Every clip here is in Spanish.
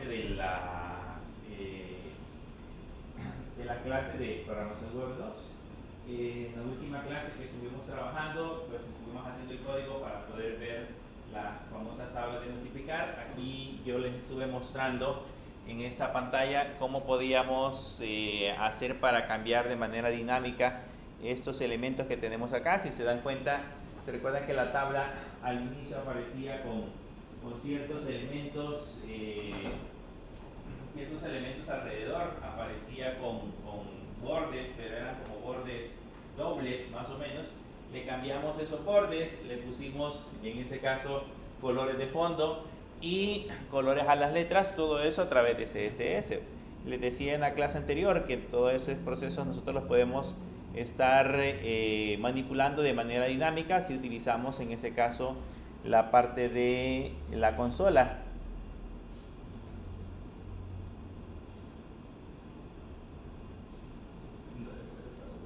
de la clase de programación Web 2. En la última clase que estuvimos trabajando, pues estuvimos haciendo el código para poder ver las famosas tablas de multiplicar. Aquí yo les estuve mostrando en esta pantalla cómo podíamos hacer para cambiar de manera dinámica estos elementos que tenemos acá. Si se dan cuenta, se recuerda que la tabla al inicio aparecía con ciertos elementos alrededor, aparecía con bordes, pero eran como bordes dobles más o menos. Le cambiamos esos bordes, le pusimos en este caso colores de fondo y colores a las letras, todo eso a través de CSS. Les decía en la clase anterior que todos esos procesos nosotros los podemos estar manipulando de manera dinámica si utilizamos en ese caso la parte de la consola.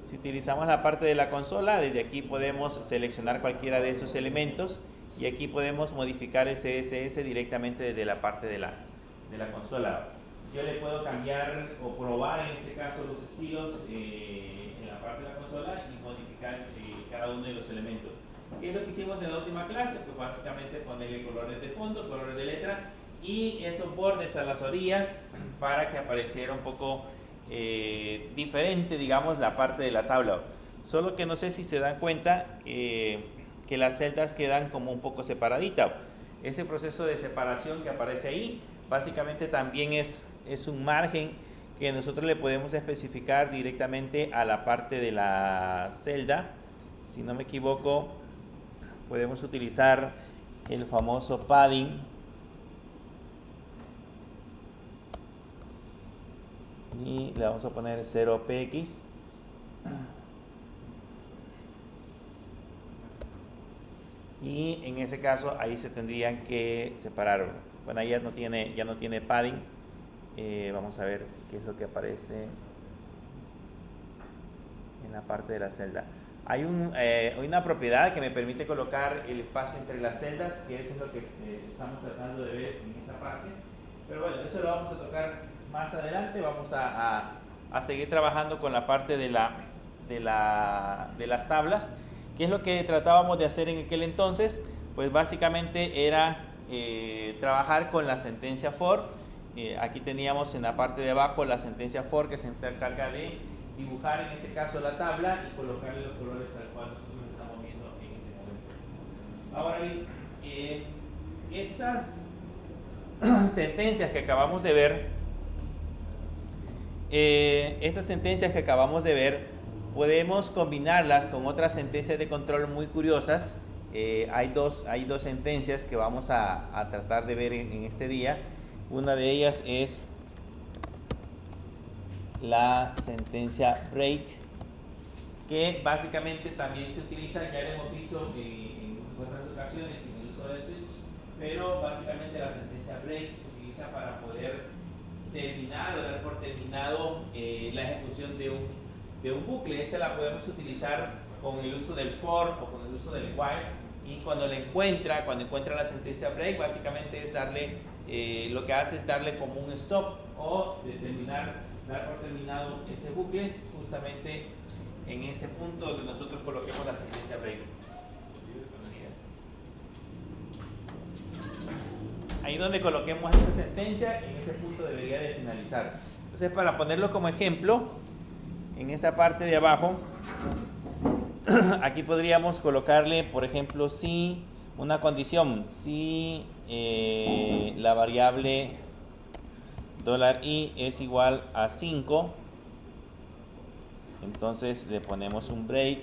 Si utilizamos la parte de la consola, desde aquí podemos seleccionar cualquiera de estos elementos y aquí podemos modificar el CSS directamente desde la parte de la consola. Yo le puedo cambiar o probar en este caso los estilos en la parte de la consola y modificar cada uno de los elementos. ¿Qué es lo que hicimos en la última clase? Pues básicamente ponerle colores de fondo, colores de letra y esos bordes a las orillas para que apareciera un poco diferente, digamos, la parte de la tabla. Solo que no sé si se dan cuenta que las celdas quedan como un poco separaditas. Ese proceso de separación que aparece ahí básicamente también es un margen que nosotros le podemos especificar directamente a la parte de la celda. Si no me equivoco, podemos utilizar el famoso padding y le vamos a poner 0px y en ese caso ahí se tendrían que separar. Bueno, ahí ya no tiene padding. Vamos a ver qué es lo que aparece en la parte de la celda. Hay una propiedad que me permite colocar el espacio entre las celdas, que eso es lo que estamos tratando de ver en esa parte. Pero bueno, eso lo vamos a tocar más adelante. Vamos a seguir trabajando con la parte de las tablas. ¿Qué es lo que tratábamos de hacer en aquel entonces? Pues básicamente era trabajar con la sentencia for. Aquí teníamos en la parte de abajo la sentencia for que se encarga de dibujar en ese caso la tabla y colocarle los colores tal cual nosotros estamos viendo en ese momento. Ahora bien, estas sentencias que acabamos de ver, podemos combinarlas con otras sentencias de control muy curiosas. Hay dos sentencias que vamos a tratar de ver en este día. Una de ellas es la sentencia break, que básicamente también se utiliza, ya lo hemos visto en otras ocasiones en el uso del switch, pero básicamente la sentencia break se utiliza para poder terminar o dar por terminado la ejecución de un bucle. Esta la podemos utilizar con el uso del for o con el uso del while, y cuando encuentra la sentencia break, básicamente es darle, lo que hace es darle como un stop o dar por terminado ese bucle justamente en ese punto donde nosotros coloquemos la sentencia break. Ahí donde coloquemos esa sentencia, en ese punto debería de finalizar. Entonces, para ponerlo como ejemplo, en esta parte de abajo, aquí podríamos colocarle, por ejemplo, si una condición, si la variable $i es igual a 5, entonces le ponemos un break.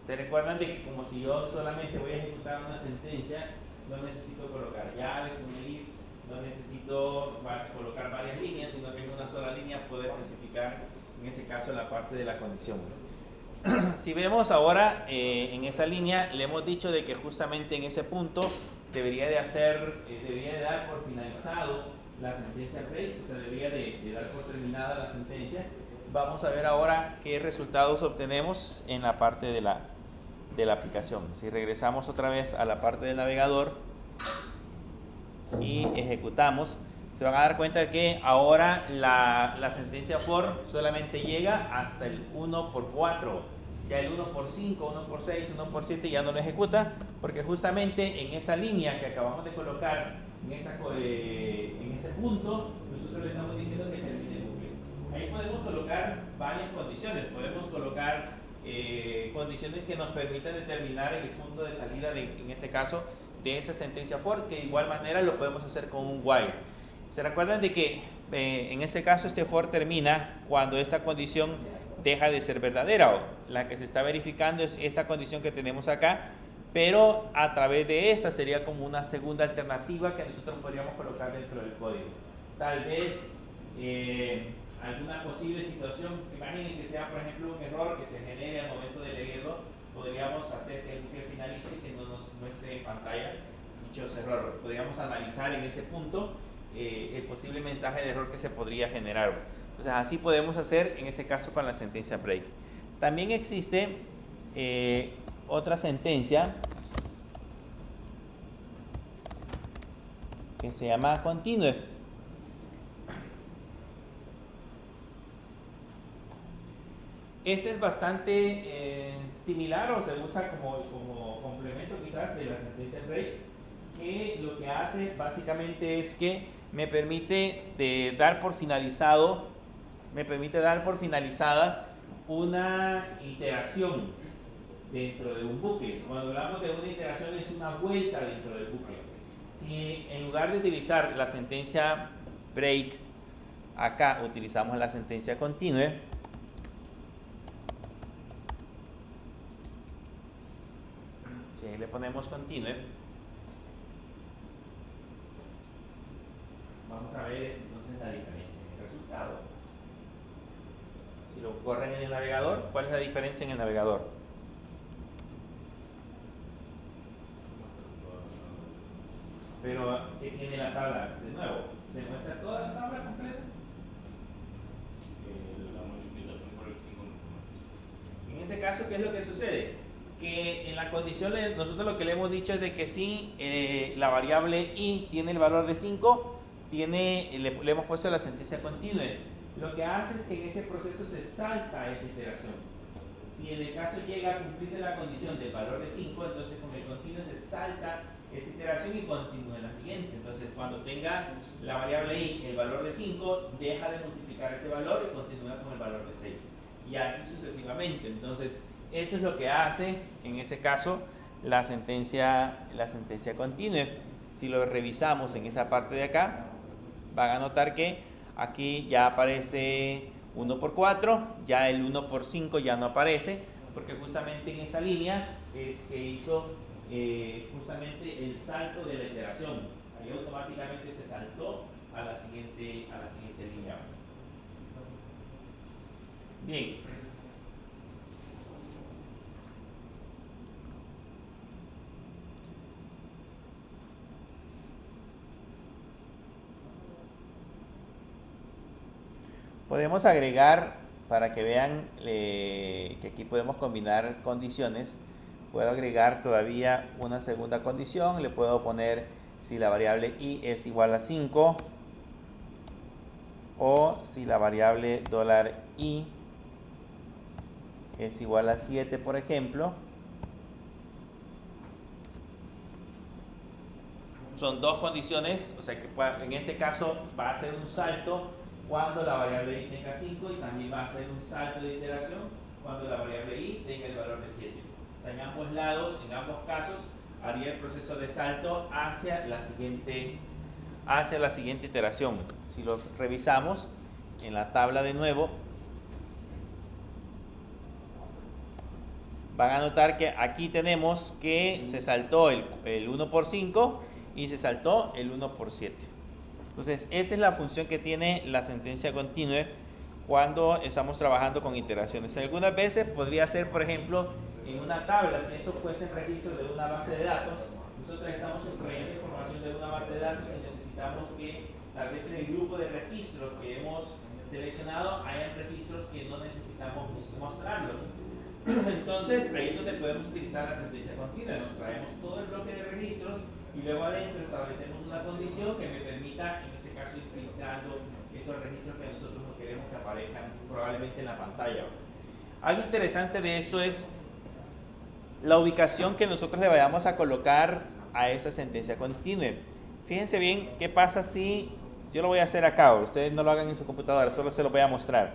¿Te recuerdan de que como si yo solamente voy a ejecutar una sentencia, no necesito colocar llaves, un if, no necesito colocar varias líneas, sino que en una sola línea puedo especificar en ese caso la parte de la condición? Si vemos ahora en esa línea, le hemos dicho de que justamente en ese punto debería de dar por finalizado la sentencia break, o sea, debería de dar por terminada la sentencia. Vamos a ver ahora qué resultados obtenemos en la parte de de la aplicación. Si regresamos otra vez a la parte del navegador y ejecutamos, se van a dar cuenta de que ahora la sentencia for solamente llega hasta el 1×4. Ya el 1×5, 1×6, 1×7 ya no lo ejecuta, porque justamente en esa línea que acabamos de colocar, en ese punto, nosotros le estamos diciendo que termine el bucle. Ahí podemos colocar varias condiciones. Podemos colocar condiciones que nos permitan determinar el punto de salida, en ese caso, de esa sentencia for, que de igual manera lo podemos hacer con un while. ¿Se recuerdan de que en ese caso este for termina cuando esta condición deja de ser verdadera? O la que se está verificando es esta condición que tenemos acá, pero a través de esta sería como una segunda alternativa que nosotros podríamos colocar dentro del código. Tal vez alguna posible situación, imaginen que sea por ejemplo un error que se genere al momento de leerlo, podríamos hacer que el bucle finalice y que no nos muestre en pantalla dichos errores. Podríamos analizar en ese punto el posible mensaje de error que se podría generar. Entonces así podemos hacer en ese caso con la sentencia break. También existe otra sentencia que se llama continue. Este es bastante similar, o se usa como complemento quizás de la sentencia break, que lo que hace básicamente es que me permite dar por finalizada una iteración dentro de un bucle. Cuando hablamos de una iteración es una vuelta dentro del bucle. Si en lugar de utilizar la sentencia break, acá utilizamos la sentencia continue, si le ponemos continue, vamos a ver entonces la diferencia en el resultado. Si lo corren en el navegador, ¿cuál es la diferencia en el navegador? Pero, ¿qué tiene la tabla? De nuevo, ¿se muestra toda la tabla completa? La multiplicación por el 5 no se muestra. En ese caso, ¿qué es lo que sucede? Que en la condición, nosotros lo que le hemos dicho es de que si la variable i tiene el valor de 5, le hemos puesto la sentencia continue. Lo que hace es que en ese proceso se salta esa iteración. Si en el caso llega a cumplirse la condición del valor de 5, entonces con el continuo se salta esa iteración y continúa en la siguiente. Entonces cuando tenga la variable i el valor de 5, deja de multiplicar ese valor y continúa con el valor de 6. Y así sucesivamente. Entonces eso es lo que hace en ese caso la sentencia continue. Si lo revisamos en esa parte de acá, van a notar que aquí ya aparece 1×4, ya el 1×5 ya no aparece, porque justamente en esa línea es que hizo justamente el salto de la iteración. Ahí automáticamente se saltó a la siguiente línea. Bien. Podemos agregar, para que vean que aquí podemos combinar condiciones, puedo agregar todavía una segunda condición. Le puedo poner si la variable i es igual a 5 o si la variable $i es igual a 7, por ejemplo. Son dos condiciones, o sea que en ese caso va a ser un salto cuando la variable i tenga 5 y también va a ser un salto de iteración cuando la variable i tenga el valor de 7. O sea, en ambos lados, en ambos casos, haría el proceso de salto hacia la siguiente iteración. Si lo revisamos en la tabla de nuevo, van a notar que aquí tenemos que se saltó el 1×5 y se saltó el 1×7. Entonces, esa es la función que tiene la sentencia continue cuando estamos trabajando con iteraciones. Algunas veces podría ser, por ejemplo, en una tabla, si eso fuese registro de una base de datos, nosotros estamos extrayendo información de una base de datos y necesitamos que tal vez en el grupo de registros que hemos seleccionado hayan registros que no necesitamos mostrarlos. Entonces, ahí es donde podemos utilizar la sentencia continua. Nos traemos todo el bloque de registros y luego adentro establecemos una condición que me permita, en este caso, ir filtrando esos registros que nosotros no queremos que aparezcan probablemente en la pantalla. Algo interesante de esto es la ubicación que nosotros le vayamos a colocar a esta sentencia continua. Fíjense bien qué pasa si, yo lo voy a hacer acá, ustedes no lo hagan en su computadora, solo se lo voy a mostrar.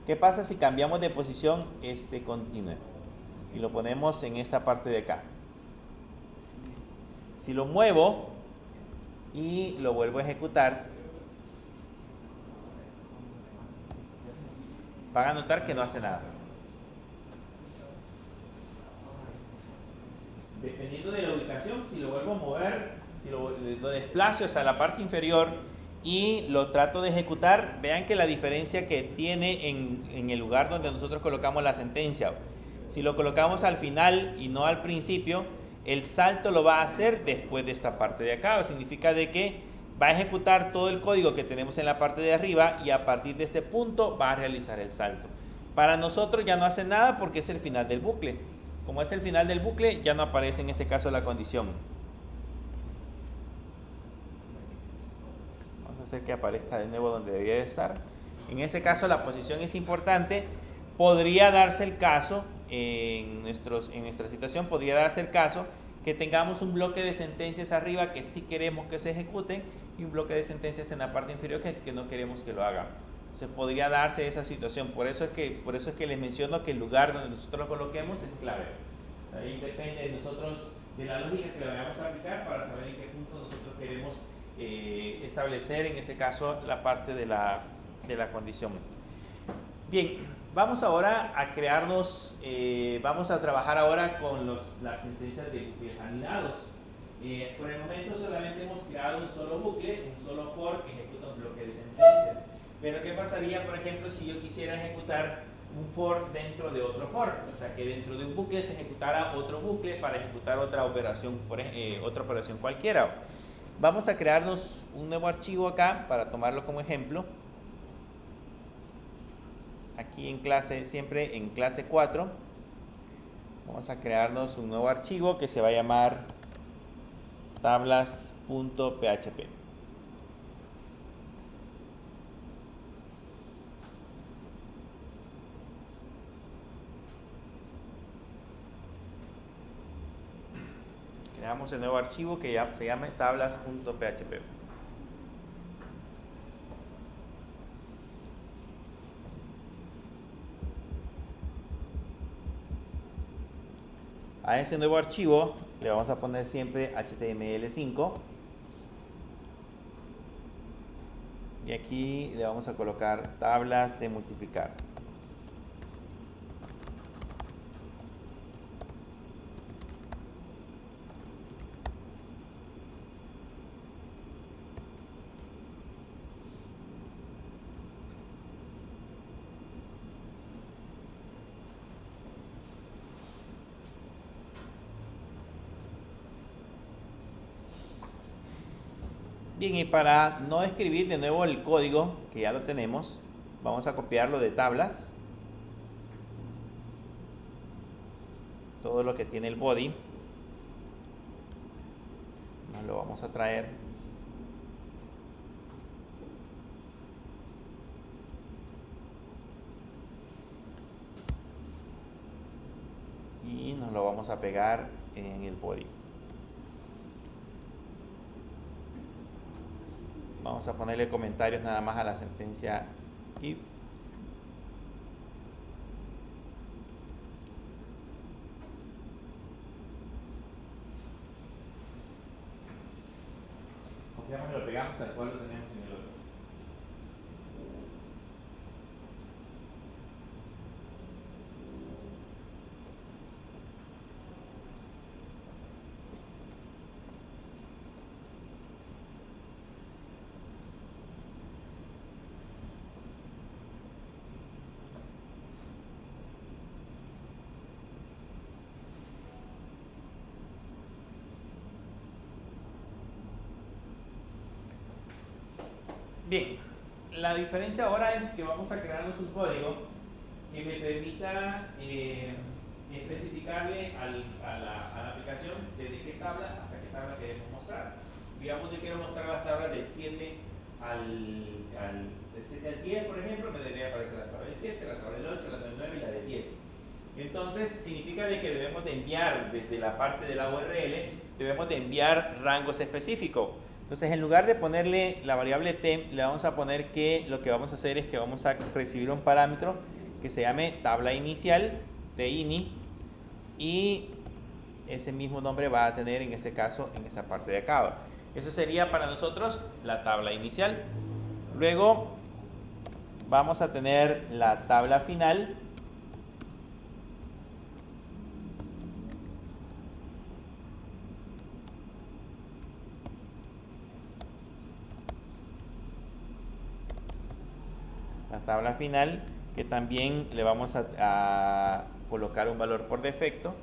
¿Qué pasa si cambiamos de posición este continua y lo ponemos en esta parte de acá? Si lo muevo y lo vuelvo a ejecutar, van a notar que no hace nada. Dependiendo de la ubicación, si lo vuelvo a mover, si lo desplazo hacia la parte inferior y lo trato de ejecutar, vean que la diferencia que tiene en el lugar donde nosotros colocamos la sentencia. Si lo colocamos al final y no al principio, el salto lo va a hacer después de esta parte de acá. Significa de que va a ejecutar todo el código que tenemos en la parte de arriba y a partir de este punto va a realizar el salto. Para nosotros ya no hace nada porque es el final del bucle. Como es el final del bucle, ya no aparece en este caso la condición. Vamos a hacer que aparezca de nuevo donde debería de estar. En ese caso la posición es importante. Podría darse el caso, en nuestra situación, podría darse el caso que tengamos un bloque de sentencias arriba que sí queremos que se ejecuten y un bloque de sentencias en la parte inferior que no queremos que lo haga. Se podría darse esa situación. Por eso es que les menciono que el lugar donde nosotros lo coloquemos es clave. Ahí depende de nosotros, de la lógica que le vayamos a aplicar para saber en qué punto nosotros queremos establecer en este caso la parte de la condición. Bien, vamos ahora a crearnos, vamos a trabajar ahora con las sentencias de bucles anidados. Por el momento solamente hemos creado un solo bucle, un solo for que ejecuta un bloque de sentencias. Pero ¿qué pasaría, por ejemplo, si yo quisiera ejecutar un for dentro de otro for? O sea, que dentro de un bucle se ejecutara otro bucle para ejecutar otra operación, otra operación cualquiera. Vamos a crearnos un nuevo archivo acá para tomarlo como ejemplo. Aquí en clase, siempre en clase 4, vamos a crearnos un nuevo archivo que se va a llamar tablas.php. Creamos el nuevo archivo que ya se llama tablas.php. A ese nuevo archivo le vamos a poner siempre HTML5 y aquí le vamos a colocar tablas de multiplicar. Bien, y para no escribir de nuevo el código, que ya lo tenemos, vamos a copiarlo de tablas. Todo lo que tiene el body. Nos lo vamos a traer. Y nos lo vamos a pegar en el body. Vamos a ponerle comentarios nada más a la sentencia if. Copiamos y lo pegamos al cual lo tenemos en el otro. Bien, la diferencia ahora es que vamos a crearnos un código que me permita especificarle a la aplicación desde qué tabla hasta qué tabla queremos mostrar. Digamos, yo quiero mostrar las tablas del 7 del 7 al 10, por ejemplo, me debería aparecer la tabla del 7, la tabla del 8, la del 9 y la del 10. Entonces, significa de que debemos de enviar desde la parte de la URL, debemos de enviar rangos específicos. Entonces, en lugar de ponerle la variable temp, le vamos a poner que lo que vamos a hacer es que vamos a recibir un parámetro que se llame tabla inicial, tini, y ese mismo nombre va a tener en ese caso en esa parte de acá. Eso sería para nosotros la tabla inicial. Luego vamos a tener la tabla final. La tabla final, que también le vamos a colocar un valor por defecto.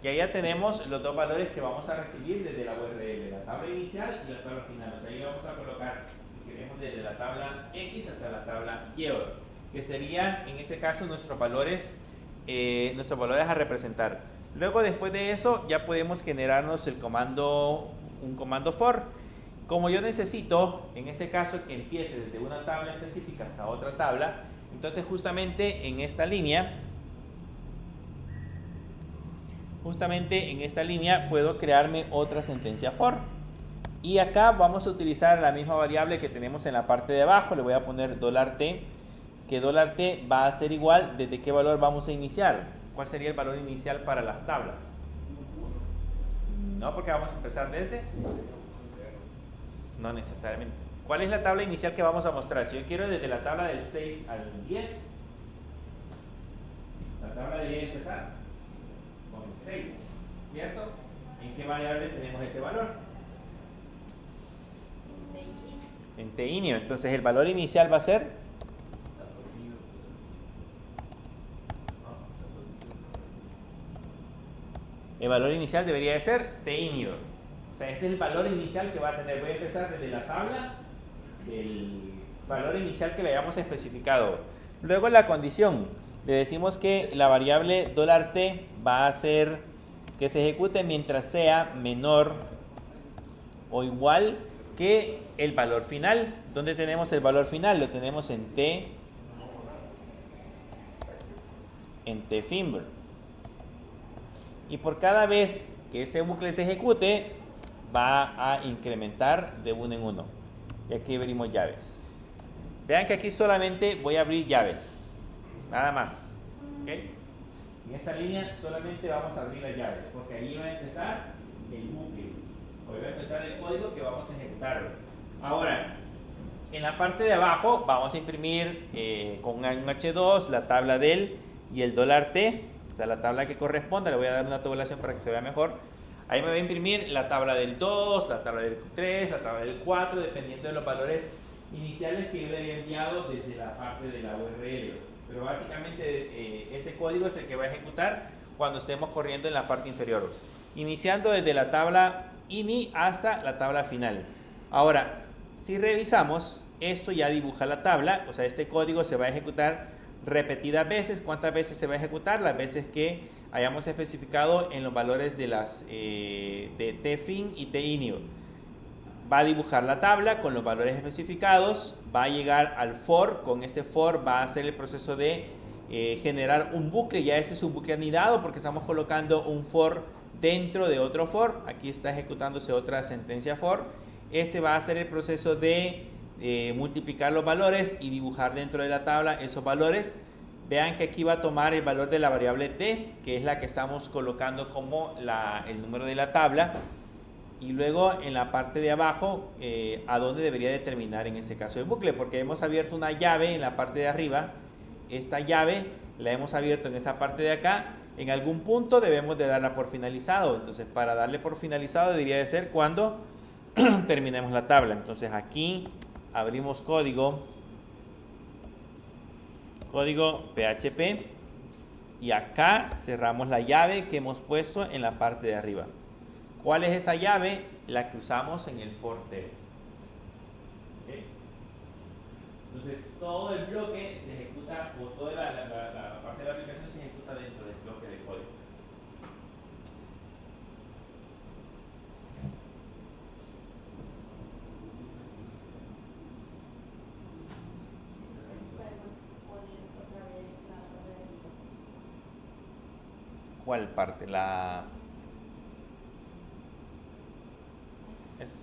Y ahí ya tenemos los dos valores que vamos a recibir desde la URL, la tabla inicial y la tabla final. O sea, ahí vamos a colocar, si queremos, desde la tabla X hasta la tabla Y, que serían en ese caso nuestros valores a representar. Luego, después de eso, ya podemos generarnos un comando for. Como yo necesito, en ese caso, que empiece desde una tabla específica hasta otra tabla, entonces justamente en esta línea puedo crearme otra sentencia for. Y acá vamos a utilizar la misma variable que tenemos en la parte de abajo. Le voy a poner $t, que $t va a ser igual desde qué valor vamos a iniciar. ¿Cuál sería el valor inicial para las tablas? No, porque vamos a empezar desde... No necesariamente. ¿Cuál es la tabla inicial que vamos a mostrar? Si yo quiero desde la tabla del 6 al 10, la tabla debería empezar con el 6, ¿cierto? ¿En qué variable tenemos ese valor? En tini. Entonces el valor inicial va a ser el valor inicial debería de ser tini. O sea, ese es el valor inicial que va a tener. Voy a empezar desde la tabla del valor inicial que le hayamos especificado. Luego la condición. Le decimos que la variable $t va a hacer que se ejecute mientras sea menor o igual que el valor final. ¿Dónde tenemos el valor final? Lo tenemos en tfimber. Y por cada vez que ese bucle se ejecute, va a incrementar de uno en uno. Y aquí abrimos llaves. Vean que aquí solamente voy a abrir llaves. Nada más. ¿Okay? En esta línea solamente vamos a abrir las llaves, porque ahí va a empezar el bucle. Hoy va a empezar el código que vamos a ejecutar. Ahora, en la parte de abajo vamos a imprimir con un H2 la tabla del y el $t, o sea, la tabla que corresponda. Le voy a dar una tabulación para que se vea mejor. Ahí me va a imprimir la tabla del 2, la tabla del 3, la tabla del 4, dependiendo de los valores iniciales que yo le había enviado desde la parte de la URL. Pero básicamente ese código es el que va a ejecutar cuando estemos corriendo en la parte inferior, iniciando desde la tabla ini hasta la tabla final. Ahora, si revisamos, esto ya dibuja la tabla, o sea, este código se va a ejecutar repetidas veces. ¿Cuántas veces se va a ejecutar? Las veces que hayamos especificado en los valores de las de tfin y tinio. Va a dibujar la tabla con los valores especificados, va a llegar al for. Con este for va a hacer el proceso de generar un bucle. Ya ese es un bucle anidado porque estamos colocando un for dentro de otro for. Aquí está ejecutándose otra sentencia for. Este va a hacer el proceso de multiplicar los valores y dibujar dentro de la tabla esos valores. Vean que aquí va a tomar el valor de la variable t, que es la que estamos colocando como el número de la tabla. Y luego en la parte de abajo, a dónde debería determinar en este caso el bucle, porque hemos abierto una llave en la parte de arriba. Esta llave la hemos abierto en esta parte de acá. En algún punto debemos de darla por finalizado. Entonces, para darle por finalizado debería de ser cuando terminemos la tabla. Entonces aquí abrimos código PHP y acá cerramos la llave que hemos puesto en la parte de arriba. ¿Cuál es esa llave? La que usamos en el for del. ¿Okay? Entonces todo el bloque se ejecuta, o toda la parte de la aplicación se ejecuta dentro del bloque de código. ¿Cuál parte? La... esa.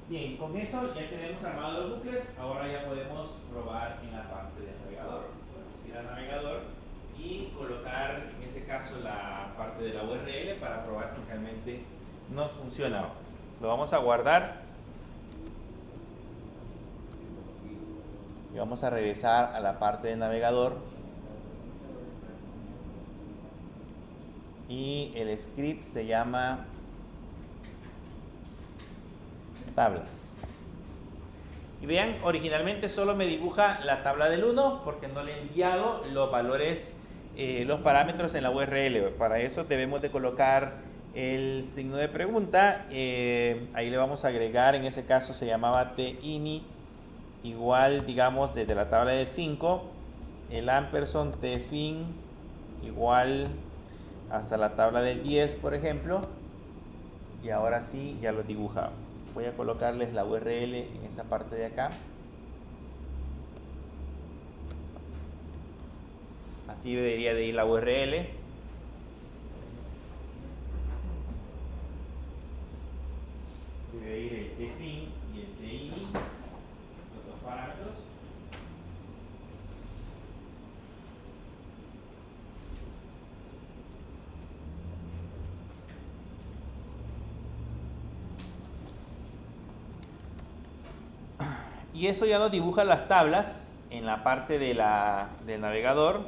Bien, con eso ya tenemos armados los bucles. Ahora ya podemos probar en la parte del navegador. Podemos ir al navegador y colocar en ese caso la parte de la URL para probar si realmente nos funciona. Lo vamos a guardar y vamos a regresar a la parte del navegador y el script se llama tablas. Y vean, originalmente solo me dibuja la tabla del 1 porque no le he enviado los valores, los parámetros en la URL. Para eso debemos de colocar el signo de pregunta. Ahí le vamos a agregar, en ese caso se llamaba tini igual, digamos, desde la tabla del 5, el ampersand tfin igual hasta la tabla del 10, por ejemplo. Y ahora sí, ya lo dibuja. Voy a colocarles la URL en esa parte de acá. Así debería de ir la URL. Debe ir el tfin y el tini, los dos parámetros. Y eso ya nos dibuja las tablas en la parte de del navegador.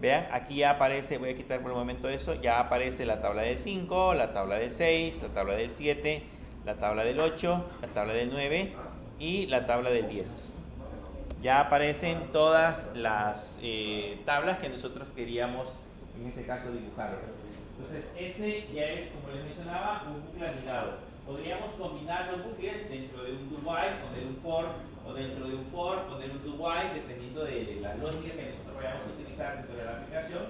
Vean, aquí ya aparece, voy a quitar por el momento eso, ya aparece la tabla del 5, la tabla del 6, la tabla del 7, la tabla del 8, la tabla del 9 y la tabla del 10. Ya aparecen todas las tablas que nosotros queríamos, en este caso, dibujar. Entonces, ese ya es, como les mencionaba, un bucle anidado. Podríamos combinar los bucles dentro de un do while, poner un for, o dentro de un for, poner un do while, dependiendo de la lógica que nosotros vayamos a utilizar dentro de la aplicación.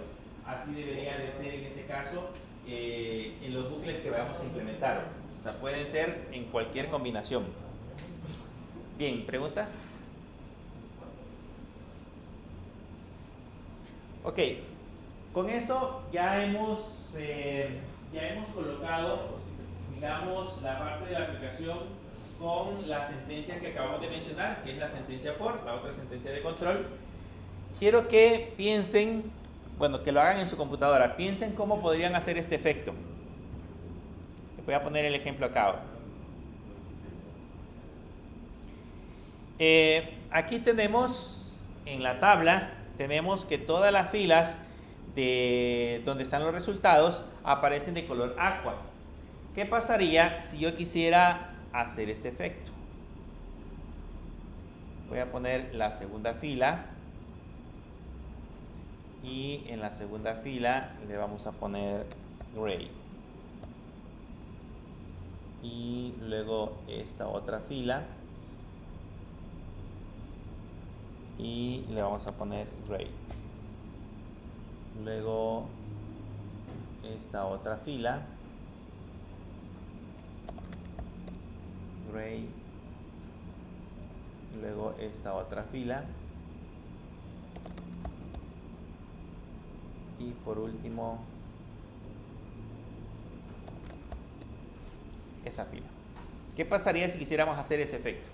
Así debería de ser en ese caso en los bucles que vayamos a implementar. O sea, pueden ser en cualquier combinación. Bien, ¿preguntas? Ok, con eso ya hemos colocado, digamos, la parte de la aplicación con la sentencia que acabamos de mencionar, que es la sentencia for, la otra sentencia de control. Quiero que piensen, bueno, que lo hagan en su computadora, piensen cómo podrían hacer este efecto. Les voy a poner el ejemplo acá. Aquí tenemos, en la tabla, tenemos que todas las filas de donde están los resultados aparecen de color aqua. ¿Qué pasaría si yo quisiera hacer este efecto? Voy a poner la segunda fila y en la segunda fila le vamos a poner gray y luego esta otra fila y le vamos a poner gray, luego esta otra fila, gray, luego esta otra fila y por último esa fila. ¿Qué pasaría si quisiéramos hacer ese efecto?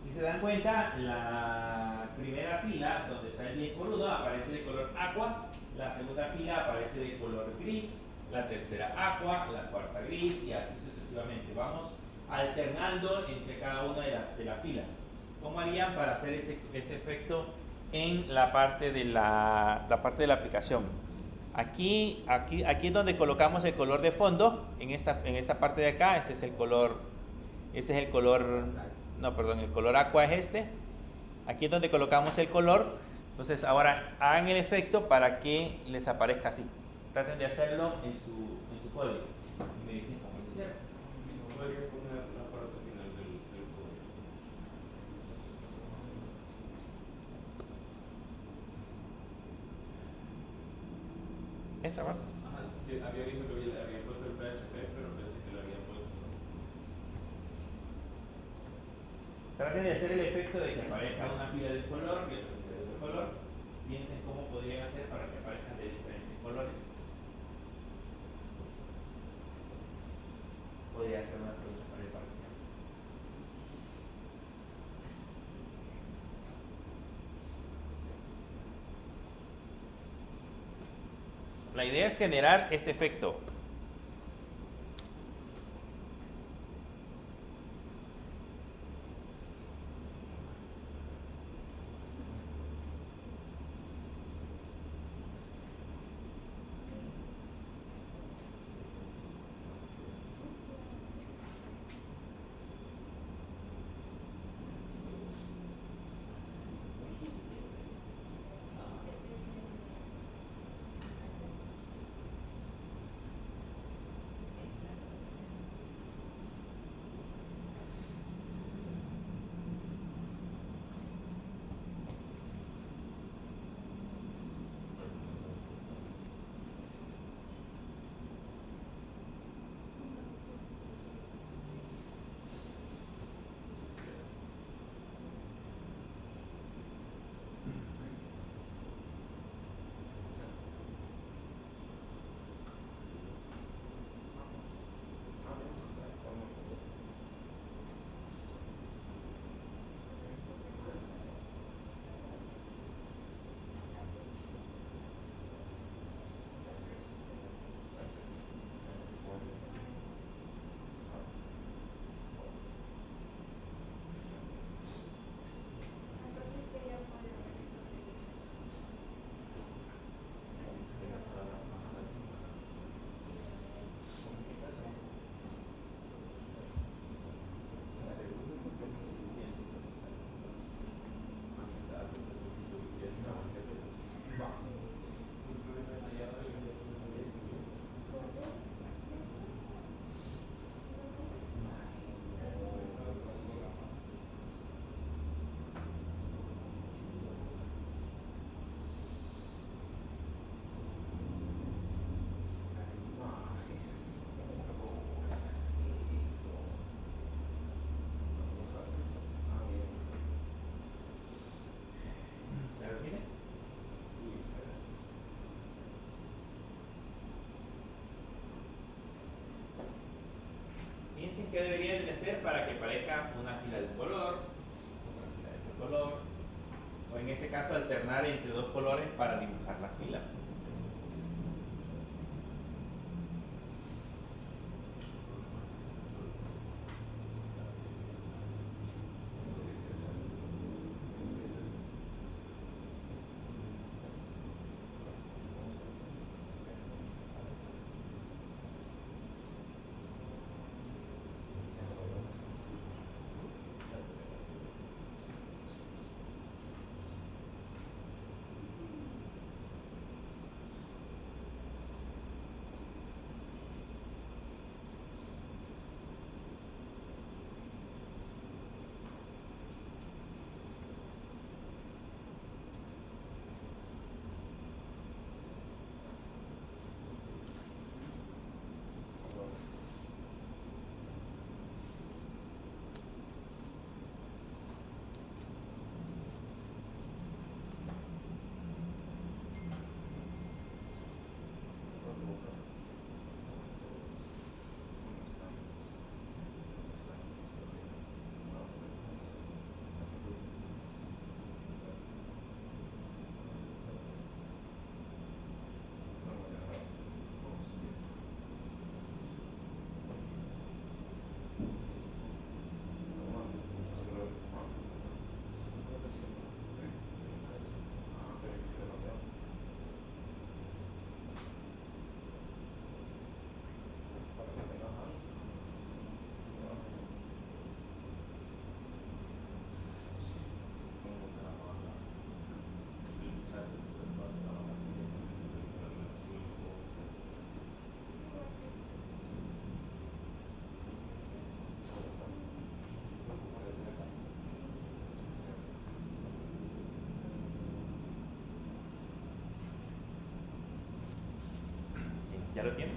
Si se dan cuenta, la primera fila donde está el 10 por 1 aparece de color aqua, la segunda fila aparece de color gris, la tercera aqua, la cuarta gris y así sucesivamente. Vamos alternando entre cada una de las filas. ¿Cómo harían para hacer ese efecto en la parte de la parte de la aplicación? Aquí es donde colocamos el color de fondo, en esta parte de acá. El color aqua es este. Aquí es donde colocamos el color. Entonces ahora hagan el efecto para que les aparezca así. Traten de hacerlo en su código y me dicen cómo lo hicieron. Podría poner la parte final del código. Esa va. Ajá, que había visto que había puesto el PHP, pero pensé que lo había puesto. Traten de hacer el efecto de que aparezca una fila de color y otra fila de otro color. Piensen cómo podrían hacer para que aparezcan de diferentes colores. Podría hacer una pregunta para el parcial. La idea es generar este efecto. Piensen qué deberían de hacer para que parezca una fila de un color, otra fila de otro color, o en este caso alternar entre dos colores para dibujar la fila. ¿Ya lo tiene?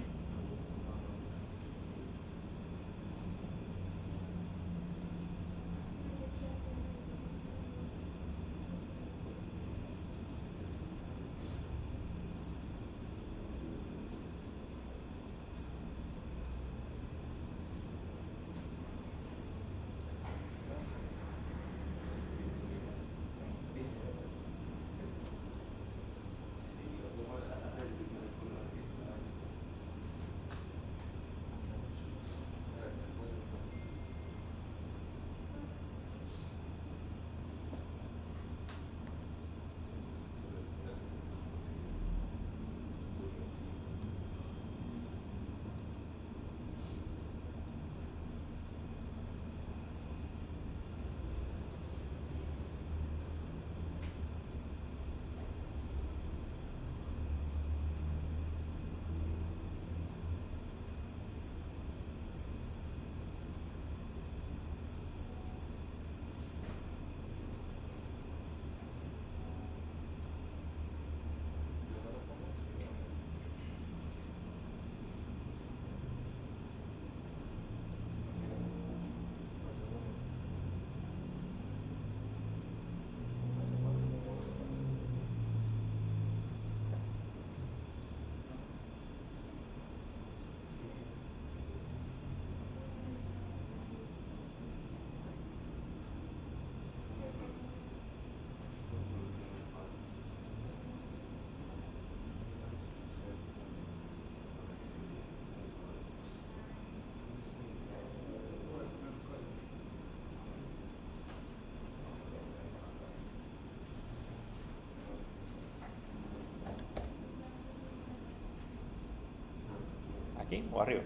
¿Aquí o arriba?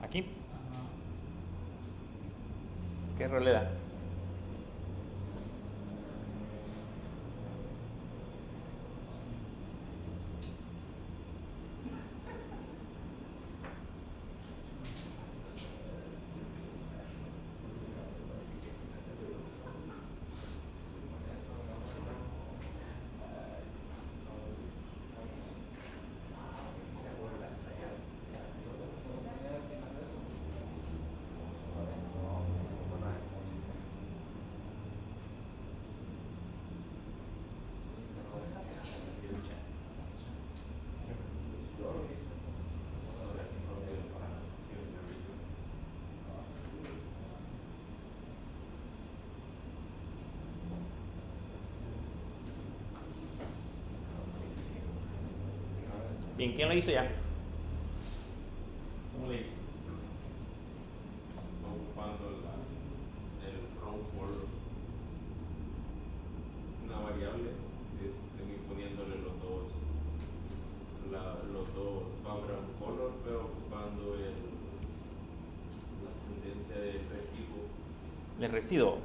¿Aquí? ¿Qué error le da? Bien, ¿quién lo hizo ya? ¿Cómo le hice? Ocupando el row for una variable, poniéndole los dos background color, pero ocupando la sentencia del residuo. El residuo. Ajá.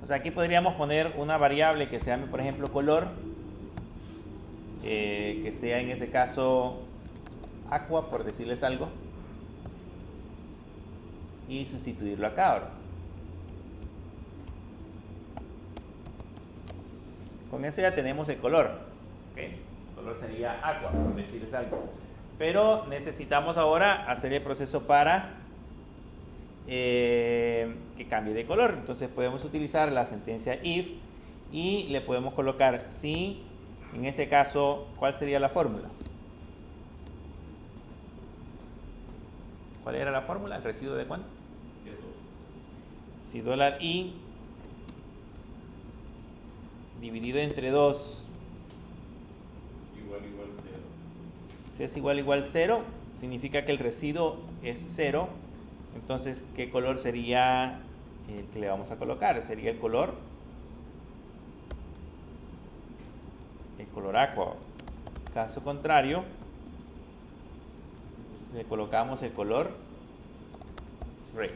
O sea, aquí podríamos poner una variable que se llame, por ejemplo, color, que sea en ese caso aqua, por decirles algo, y sustituirlo acá ahora. Con eso ya tenemos el color. ¿Okay? El color sería aqua, por decirles algo. Pero necesitamos ahora hacer el proceso para que cambie de color. Entonces podemos utilizar la sentencia if y le podemos colocar si, en ese caso, ¿cuál sería la fórmula? ¿Cuál era la fórmula? ¿El residuo de cuánto? Si $i dividido entre 2 Igual 0. si es igual 0, significa que el residuo es 0. Entonces, ¿qué color sería el que le vamos a colocar? Sería el color aqua. Caso contrario, le colocamos el color gray.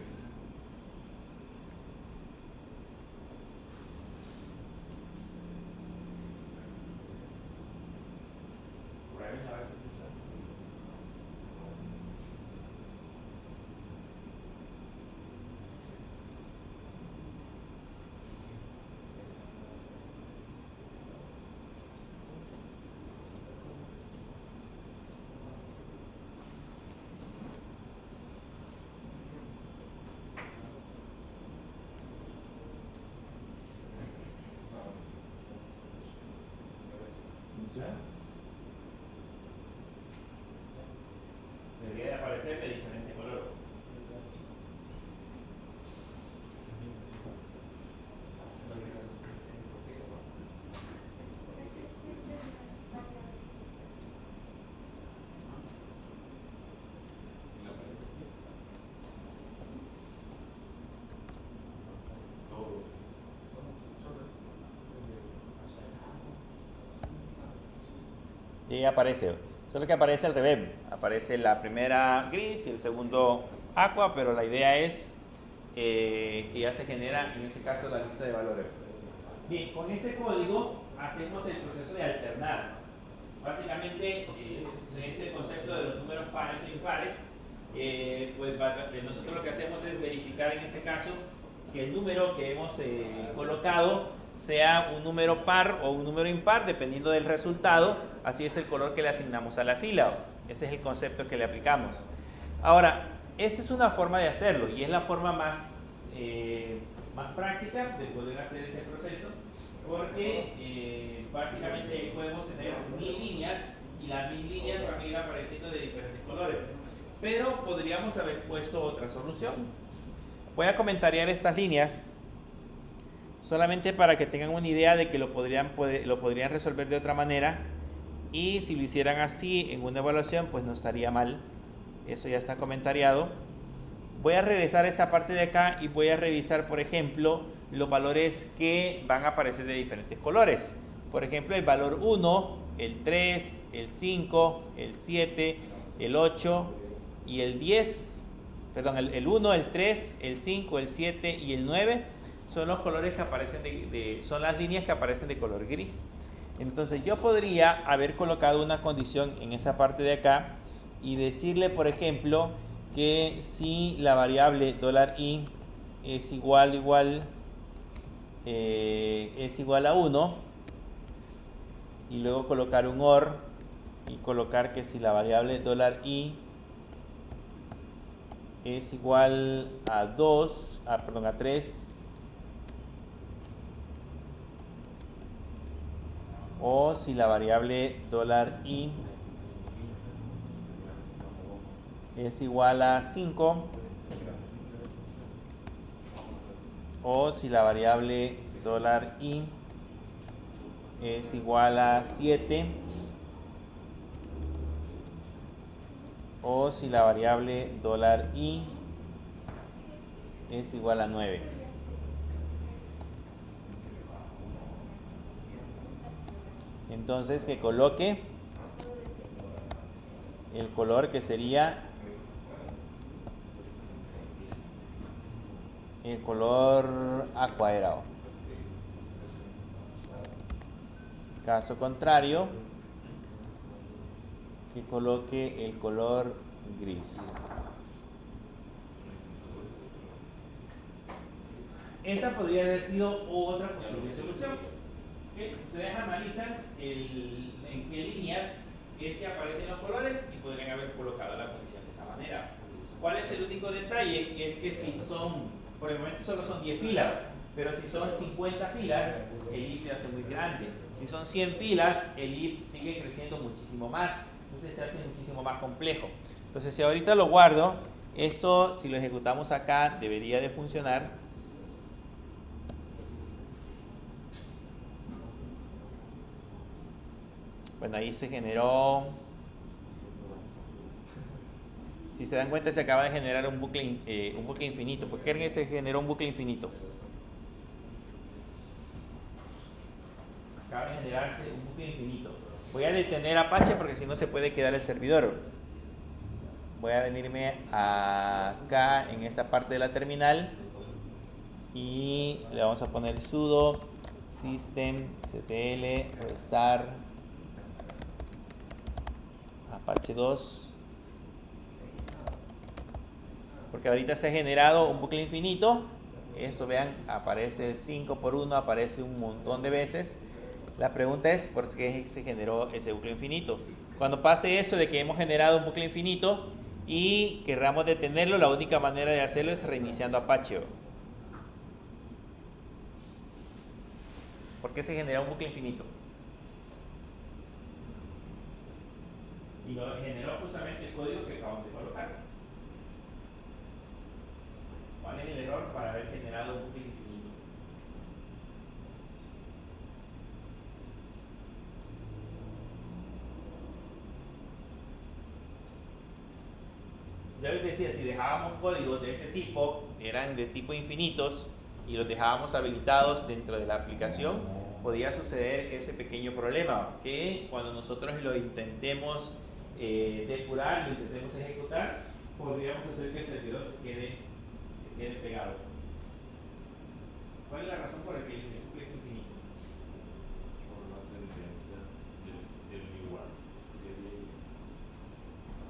Y ahí aparece, solo que aparece al revés, aparece la primera gris y el segundo aqua, pero la idea es que ya se genera en ese caso la lista de valores. Bien, con ese código hacemos el proceso de alternar. Básicamente es el concepto de los números pares o impares. Pues nosotros lo que hacemos es verificar en ese caso que el número que hemos colocado sea un número par o un número impar, dependiendo del resultado. Así es el color que le asignamos a la fila. Ese es el concepto que le aplicamos. Ahora, esta es una forma de hacerlo y es la forma más práctica de poder hacer ese proceso, porque básicamente podemos tener 1000 líneas y las 1000 líneas van a ir apareciendo de diferentes colores. Pero podríamos haber puesto otra solución. Voy a comentariar estas líneas solamente para que tengan una idea de que lo podrían resolver de otra manera, y si lo hicieran así en una evaluación pues no estaría mal. Eso ya está comentariado. Voy a regresar a esta parte de acá y voy a revisar, por ejemplo, los valores que van a aparecer de diferentes colores. Por ejemplo, el valor 1, el 3, el 5, el 7, el 8 y el 10. Perdón, el 1, el 3, el 5, el 7 y el 9 son los colores que aparecen son las líneas que aparecen de color gris. Entonces yo podría haber colocado una condición en esa parte de acá y decirle, por ejemplo, que si la variable $i es igual a 1, y luego colocar un OR y colocar que si la variable $i es igual a 3, o si la variable $i es igual a 5, o si la variable $i es igual a 7, o si la variable $i es igual a 9. Entonces que coloque el color que sería el color aqua. Caso contrario, que coloque el color gris. Esa podría haber sido otra posible solución. Ustedes analizan en qué líneas es que aparecen los colores y podrían haber colocado la condición de esa manera. ¿Cuál es el único detalle? Es que si son, por el momento solo son 10 filas, pero si son 50 filas, el if se hace muy grande. Si son 100 filas, el if sigue creciendo muchísimo más. Entonces se hace muchísimo más complejo. Entonces si ahorita lo guardo, esto si lo ejecutamos acá debería de funcionar. Bueno, ahí se generó, si se dan cuenta se acaba de generar un bucle infinito. ¿Por qué se generó un bucle infinito? Acaba de generarse un bucle infinito. Voy a detener Apache porque si no se puede quedar el servidor. Voy a venirme acá en esta parte de la terminal y le vamos a poner sudo systemctl restart Apache 2, porque ahorita se ha generado un bucle infinito. Esto, vean, aparece 5 por 1, aparece un montón de veces. La pregunta es por qué se generó ese bucle infinito. Cuando pase eso de que hemos generado un bucle infinito y querramos detenerlo, la única manera de hacerlo es reiniciando Apache. ¿Por qué se genera un bucle infinito? Y lo generó justamente el código que acabamos de colocar. ¿Cuál es el error para haber generado un bucle infinito? Ya les decía, si dejábamos códigos de ese tipo, eran de tipo infinitos, y los dejábamos habilitados dentro de la aplicación, podría suceder ese pequeño problema, que cuando nosotros lo intentemos depurar, lo intentemos ejecutar, podríamos hacer que el servidor se quede pegado. ¿Cuál es la razón por la que el bucle es infinito? Por la sentencia del igual.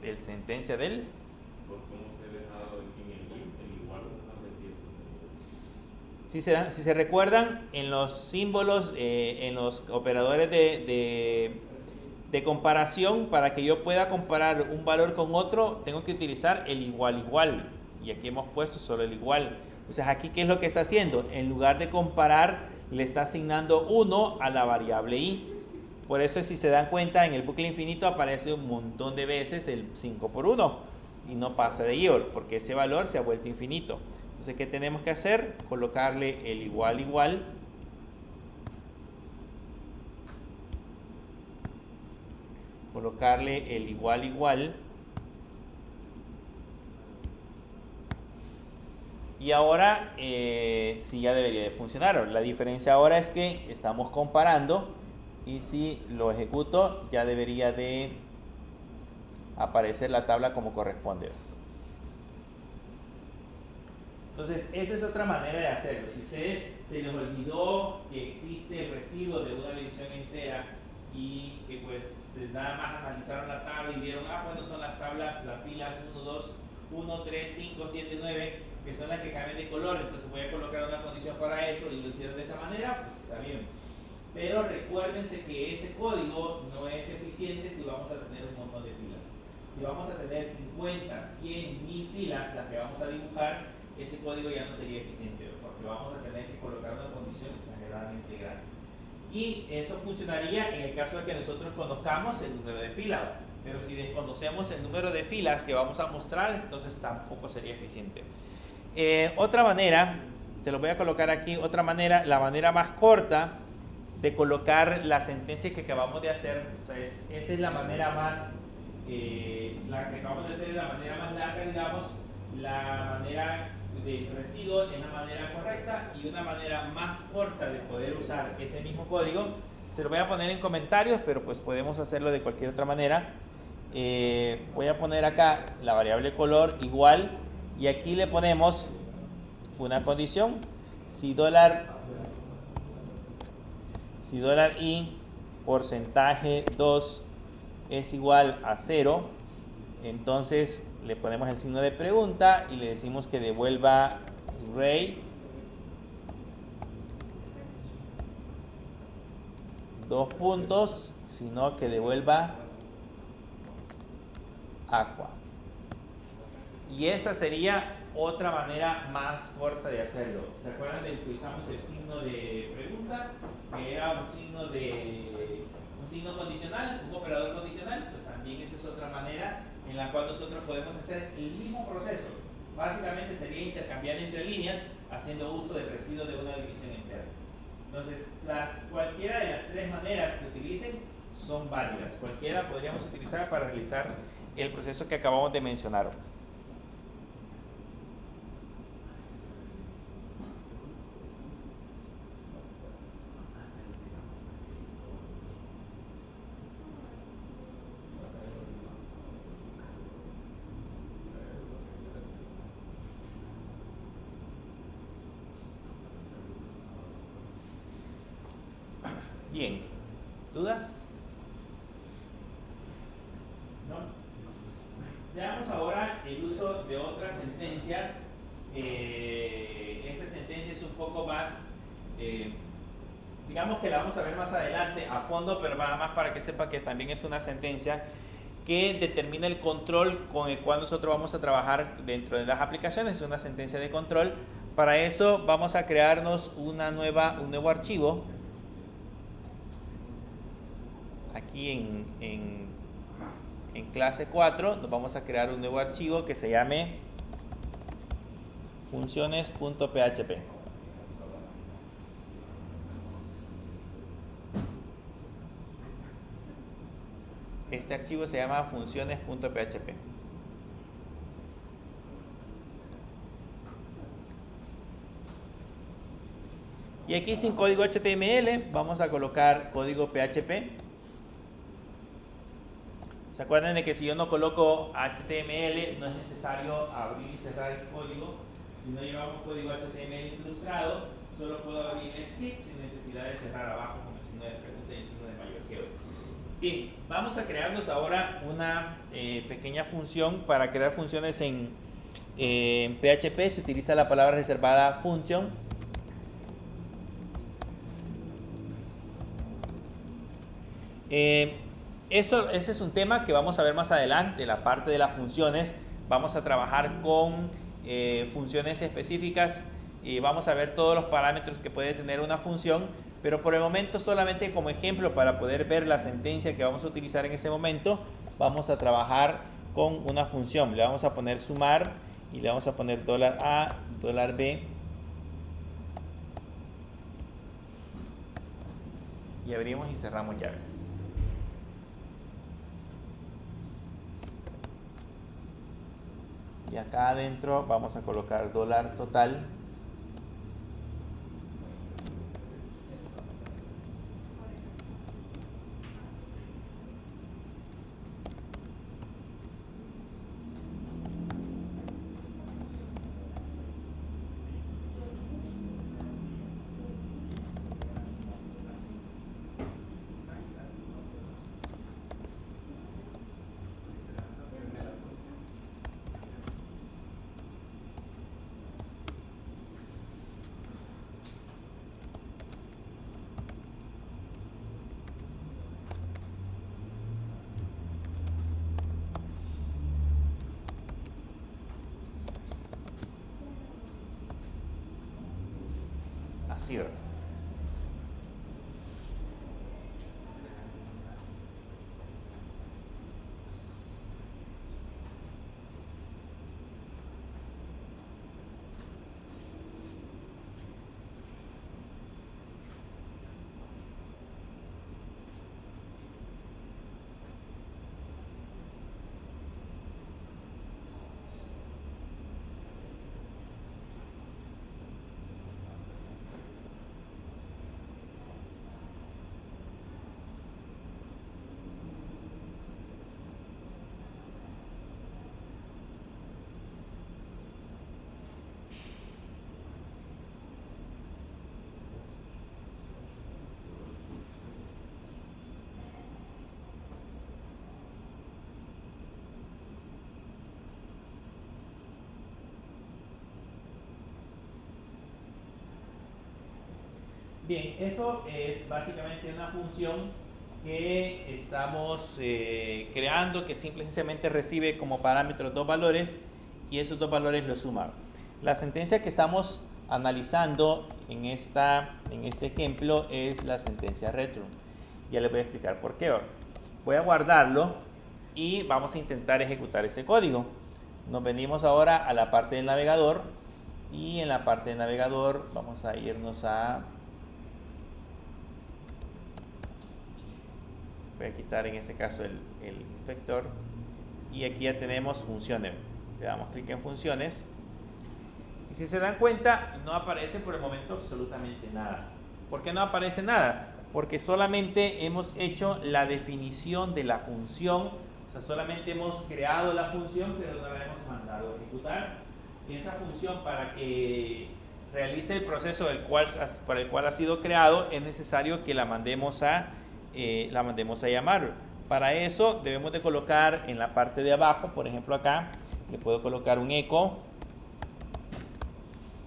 ¿El sentencia del? Por cómo se ha dejado en el igual, no sé si eso se... Si se recuerdan, en los símbolos, en los operadores de comparación, para que yo pueda comparar un valor con otro, tengo que utilizar el igual. Y aquí hemos puesto solo el igual. Entonces, aquí, ¿qué es lo que está haciendo? En lugar de comparar, le está asignando 1 a la variable i. Por eso, si se dan cuenta, en el bucle infinito aparece un montón de veces el 5 por 1 y no pasa de i, porque ese valor se ha vuelto infinito. Entonces, ¿qué tenemos que hacer? Colocarle el igual. Colocarle el igual. Y ahora sí ya debería de funcionar. La diferencia ahora es que estamos comparando y si lo ejecuto ya debería de aparecer la tabla como corresponde. Entonces, esa es otra manera de hacerlo. Si a ustedes se les olvidó que existe el residuo de una división entera y que pues nada más analizaron la tabla y vieron, bueno, son las tablas, las filas 1, 2, 1, 3, 5, 7, 9, que son las que cambian de color, entonces voy a colocar una condición para eso y lo hicieron de esa manera, pues está bien. Pero recuérdense que ese código no es eficiente si vamos a tener un montón de filas. Si vamos a tener 50, 100, 1000 filas, las que vamos a dibujar, ese código ya no sería eficiente, porque vamos a tener que colocar una condición exageradamente grande. Y eso funcionaría en el caso de que nosotros conozcamos el número de filas, pero si desconocemos el número de filas que vamos a mostrar, entonces tampoco sería eficiente. Otra manera, te lo voy a colocar aquí, otra manera, la manera más corta de colocar la sentencia que acabamos de hacer, o sea, esa es la manera más, la que acabamos de hacer es la manera más larga, digamos, la manera del residuo es la manera correcta, y una manera más corta de poder usar ese mismo código, se lo voy a poner en comentarios, pero pues podemos hacerlo de cualquier otra manera. Voy a poner acá la variable color igual, y aquí le ponemos una condición: si $i porcentaje 2 es igual a 0, entonces le ponemos el signo de pregunta y le decimos que devuelva array 2 puntos, sino que devuelva aqua. Y esa sería otra manera más corta de hacerlo. ¿Se acuerdan de que usamos el signo de pregunta? Que era un signo condicional, un operador condicional. Pues también esa es otra manera en la cual nosotros podemos hacer el mismo proceso. Básicamente sería intercambiar entre líneas haciendo uso del residuo de una división entera. Entonces, cualquiera de las tres maneras que utilicen son válidas. Cualquiera podríamos utilizar para realizar el proceso que acabamos de mencionar. Bien, ¿dudas? ¿No? Veamos ahora el uso de otra sentencia. Esta sentencia es un poco más, digamos que la vamos a ver más adelante a fondo, pero nada más para que sepa que también es una sentencia que determina el control con el cual nosotros vamos a trabajar dentro de las aplicaciones. Es una sentencia de control. Para eso vamos a crearnos un nuevo archivo. Aquí en clase 4 nos vamos a crear un nuevo archivo que se llame funciones.php. Este archivo se llama funciones.php. Y aquí sin código HTML vamos a colocar código PHP. ¿Se acuerdan de que si yo no coloco HTML no es necesario abrir y cerrar el código? Si no llevamos código HTML incrustado, solo puedo abrir el script sin necesidad de cerrar abajo con el signo de pregunta y el signo de mayor que hoy. Bien, vamos a crearnos ahora una pequeña función. Para crear funciones en PHP se utiliza la palabra reservada function. Ese es un tema que vamos a ver más adelante, la parte de las funciones. Vamos a trabajar con funciones específicas y vamos a ver todos los parámetros que puede tener una función, pero por el momento solamente como ejemplo para poder ver la sentencia que vamos a utilizar en ese momento, vamos a trabajar con una función. Le vamos a poner sumar y le vamos a poner $A, $B y abrimos y cerramos llaves. Y acá adentro vamos a colocar $total. Así, ¿verdad? Bien, eso es básicamente una función que estamos creando, que simplemente recibe como parámetros dos valores y esos dos valores los suma. La sentencia que estamos analizando en este ejemplo es la sentencia retro. Ya les voy a explicar por qué. Voy a guardarlo y vamos a intentar ejecutar este código. Nos venimos ahora a la parte del navegador y en la parte del navegador vamos a irnos a... Voy a quitar en este caso el inspector y aquí ya tenemos funciones. Le damos clic en funciones y si se dan cuenta no aparece por el momento absolutamente nada. ¿Por qué no aparece nada? Porque solamente hemos hecho la definición de la función, o sea, solamente hemos creado la función pero no la hemos mandado a ejecutar. Y esa función, para que realice el proceso por el cual ha sido creado, es necesario que la mandemos a llamar. Para eso debemos de colocar en la parte de abajo, por ejemplo acá, le puedo colocar un eco,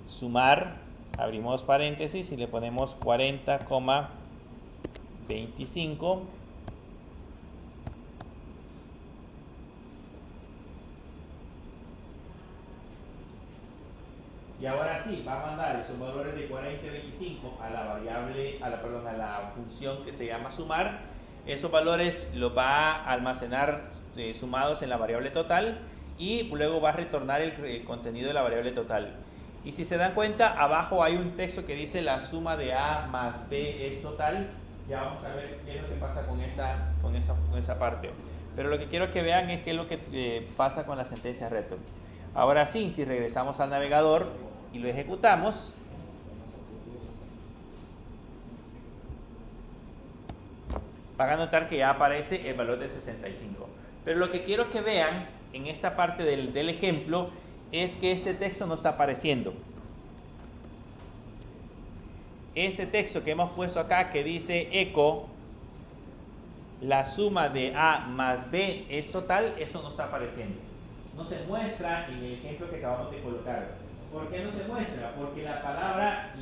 sumar, abrimos paréntesis y le ponemos 40,25. Y ahora sí, va a mandar esos valores de 40 y 25 a la variable, a la función que se llama sumar. Esos valores los va a almacenar sumados en la variable total y luego va a retornar el contenido de la variable total. Y si se dan cuenta, abajo hay un texto que dice la suma de A más B es total. Ya vamos a ver qué es lo que pasa con esa parte. Pero lo que quiero que vean es qué es lo que pasa con la sentencia return. Ahora sí, si regresamos al navegador y lo ejecutamos, van a notar que ya aparece el valor de 65. Pero lo que quiero que vean en esta parte del ejemplo es que este texto no está apareciendo. Este texto que hemos puesto acá que dice eco, la suma de A más B es total, eso no está apareciendo. No se muestra en el ejemplo que acabamos de colocar. ¿Por qué no se muestra? Porque la palabra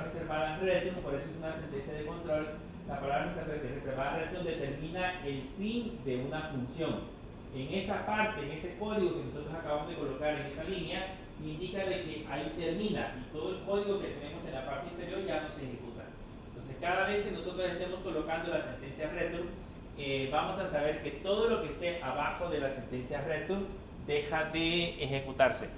reservada en return, por eso es una sentencia de control, la palabra reservada en return determina el fin de una función. En esa parte, en ese código que nosotros acabamos de colocar en esa línea, indica de que ahí termina y todo el código que tenemos en la parte inferior ya no se ejecuta. Entonces, cada vez que nosotros estemos colocando la sentencia return, vamos a saber que todo lo que esté abajo de la sentencia return deja de ejecutarse.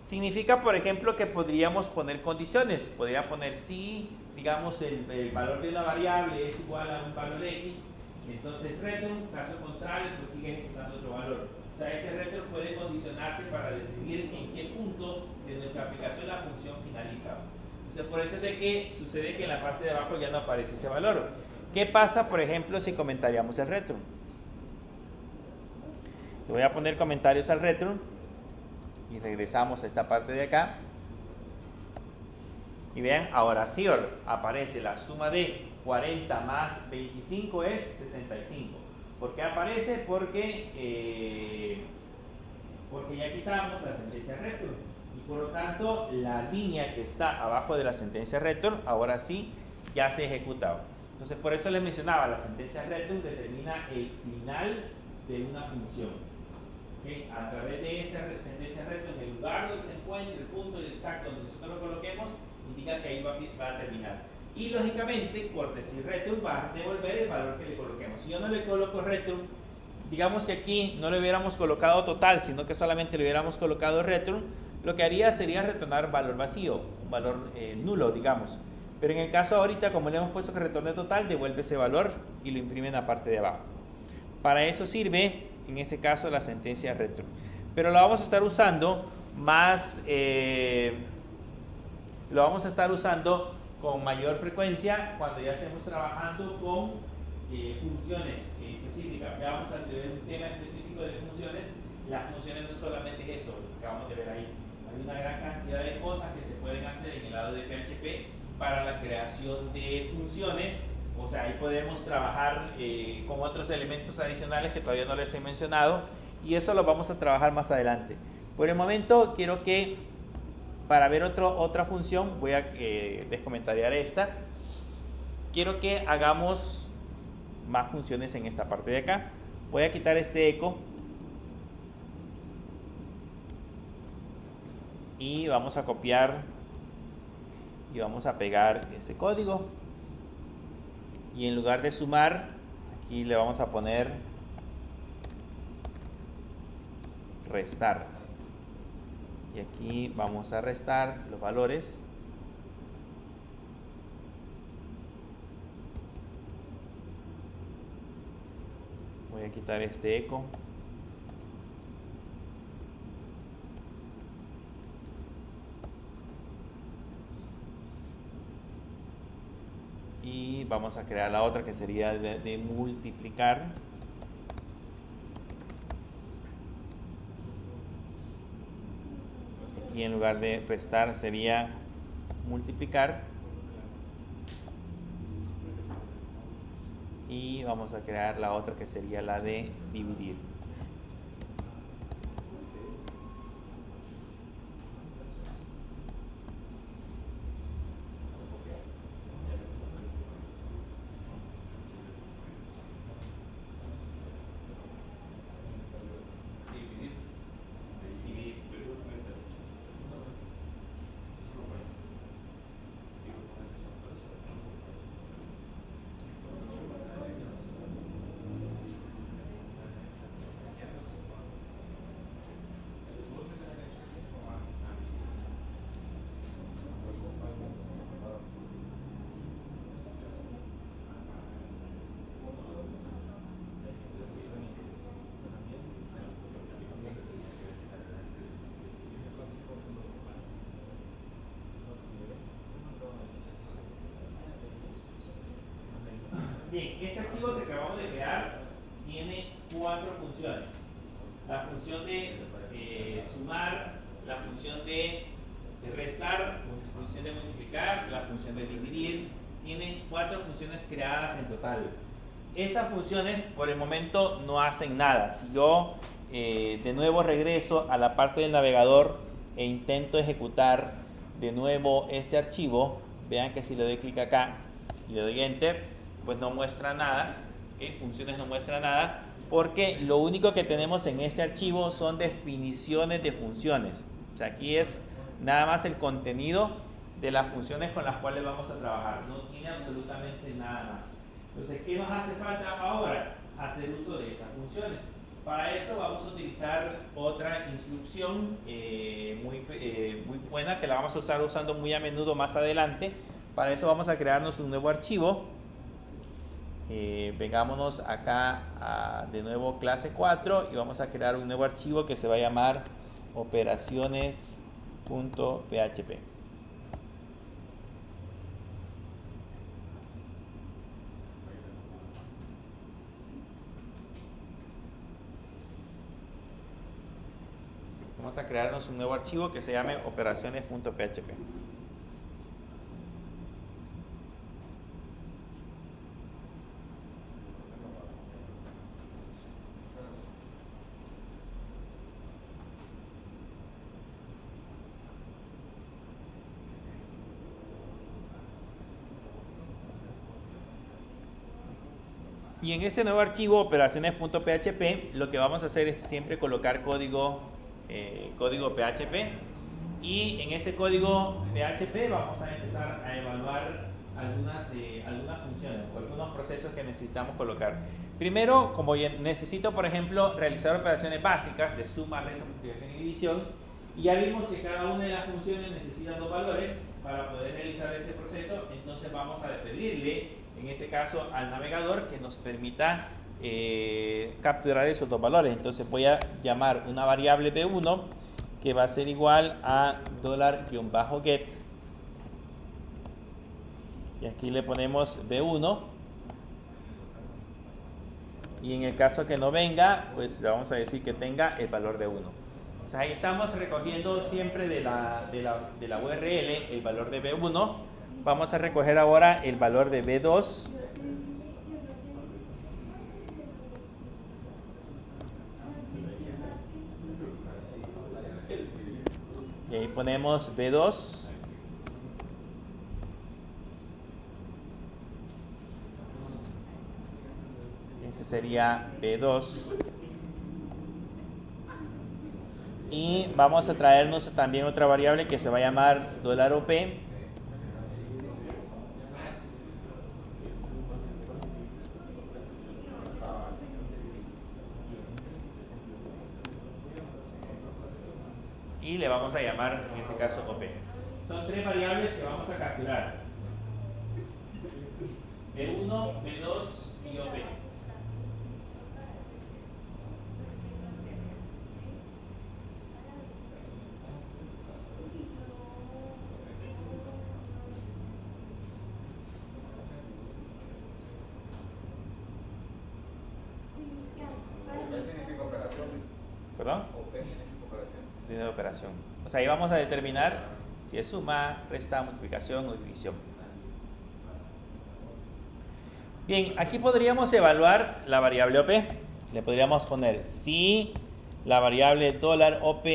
Significa, por ejemplo, que podríamos poner condiciones. Podría poner si, digamos, el valor de una variable es igual a un valor X, entonces return, caso contrario, pues sigue ejecutando otro valor. O sea, ese return puede condicionarse para decidir en qué punto de nuestra aplicación la función finaliza. Entonces, por eso es de que sucede que en la parte de abajo ya no aparece ese valor. ¿Qué pasa, por ejemplo, si comentaríamos el return? Le voy a poner comentarios al return y regresamos a esta parte de acá. Y vean, ahora sí aparece la suma de 40 más 25 es 65. ¿Por qué aparece? Porque ya quitamos la sentencia return. Y por lo tanto, la línea que está abajo de la sentencia return, ahora sí, ya se ha ejecutado. Entonces, por eso les mencionaba, la sentencia return determina el final de una función. ¿Okay? A través de esa sentencia return, en el lugar donde se encuentre el punto exacto donde nosotros lo coloquemos, indica que ahí va a terminar. Y lógicamente, por decir return, va a devolver el valor que le coloquemos. Si yo no le coloco return, digamos que aquí no le hubiéramos colocado total, sino que solamente le hubiéramos colocado return, lo que haría sería retornar valor vacío, un valor nulo, digamos. Pero en el caso ahorita, como le hemos puesto que retorne total, devuelve ese valor y lo imprime en la parte de abajo. Para eso sirve, en ese caso, la sentencia return. Pero lo vamos a estar usando más, lo vamos a estar usando con mayor frecuencia cuando ya estemos trabajando con funciones específicas. Ya vamos a tener un tema específico de funciones. Las funciones no solamente es eso, lo que acabamos de ver ahí. Hay una gran cantidad de cosas que se pueden hacer en el lado de PHP para la creación de funciones. O sea, ahí podemos trabajar con otros elementos adicionales que todavía no les he mencionado, y eso lo vamos a trabajar más adelante. Por el momento quiero que, para ver otra función, voy a descomentariar esta. Quiero que hagamos más funciones en esta parte de acá. Voy a quitar este eco y vamos a copiar y vamos a pegar este código, y en lugar de sumar, aquí le vamos a poner restar, y aquí vamos a restar los valores. Voy a quitar este eco y vamos a crear la otra que sería de multiplicar. Aquí en lugar de restar sería multiplicar, y vamos a crear la otra que sería la de dividir. de sumar, la función de restar, la función de multiplicar, la función de dividir. Tienen 4 funciones creadas en total. Esas funciones por el momento no hacen nada. Si yo de nuevo regreso a la parte del navegador e intento ejecutar de nuevo este archivo, vean que si le doy clic acá y le doy enter, pues no muestra nada, ¿okay? Funciones no muestra nada, porque lo único que tenemos en este archivo son definiciones de funciones. O sea, aquí es nada más el contenido de las funciones con las cuales vamos a trabajar, no tiene absolutamente nada más. Entonces, ¿qué nos hace falta ahora? Hacer uso de esas funciones. Para eso vamos a utilizar otra instrucción muy buena, que la vamos a estar usando muy a menudo más adelante. Para eso vamos a crearnos un nuevo archivo. Vengámonos acá a de nuevo clase 4 y vamos a crear un nuevo archivo que se va a llamar operaciones.php. Vamos a crearnos un nuevo archivo que se llame operaciones.php. Y en ese nuevo archivo operaciones.php lo que vamos a hacer es siempre colocar código PHP, y en ese código PHP vamos a empezar a evaluar algunas funciones o algunos procesos que necesitamos colocar. Primero, como necesito, por ejemplo, realizar operaciones básicas de suma, resta, multiplicación y división, y ya vimos que cada una de las funciones necesita 2 valores para poder realizar ese proceso. Entonces vamos a pedirle, en ese caso, al navegador que nos permita capturar esos 2 valores. Entonces voy a llamar una variable b1 que va a ser igual a $-get, y aquí le ponemos b1, y en el caso que no venga, pues le vamos a decir que tenga el valor de 1. O sea, ahí estamos recogiendo siempre de la URL el valor de b1. Vamos a recoger ahora el valor de b2. Y ahí ponemos B2. Este sería B2. Y vamos a traernos también otra variable que se va a llamar $OP. Y le vamos a llamar, en este caso, OP. Son 3 variables que vamos a capturar: B1, B2 y OP. ¿Perdón? De operación. O sea, ahí vamos a determinar si es suma, resta, multiplicación o división. Bien, aquí podríamos evaluar la variable OP. Le podríamos poner si la variable $OP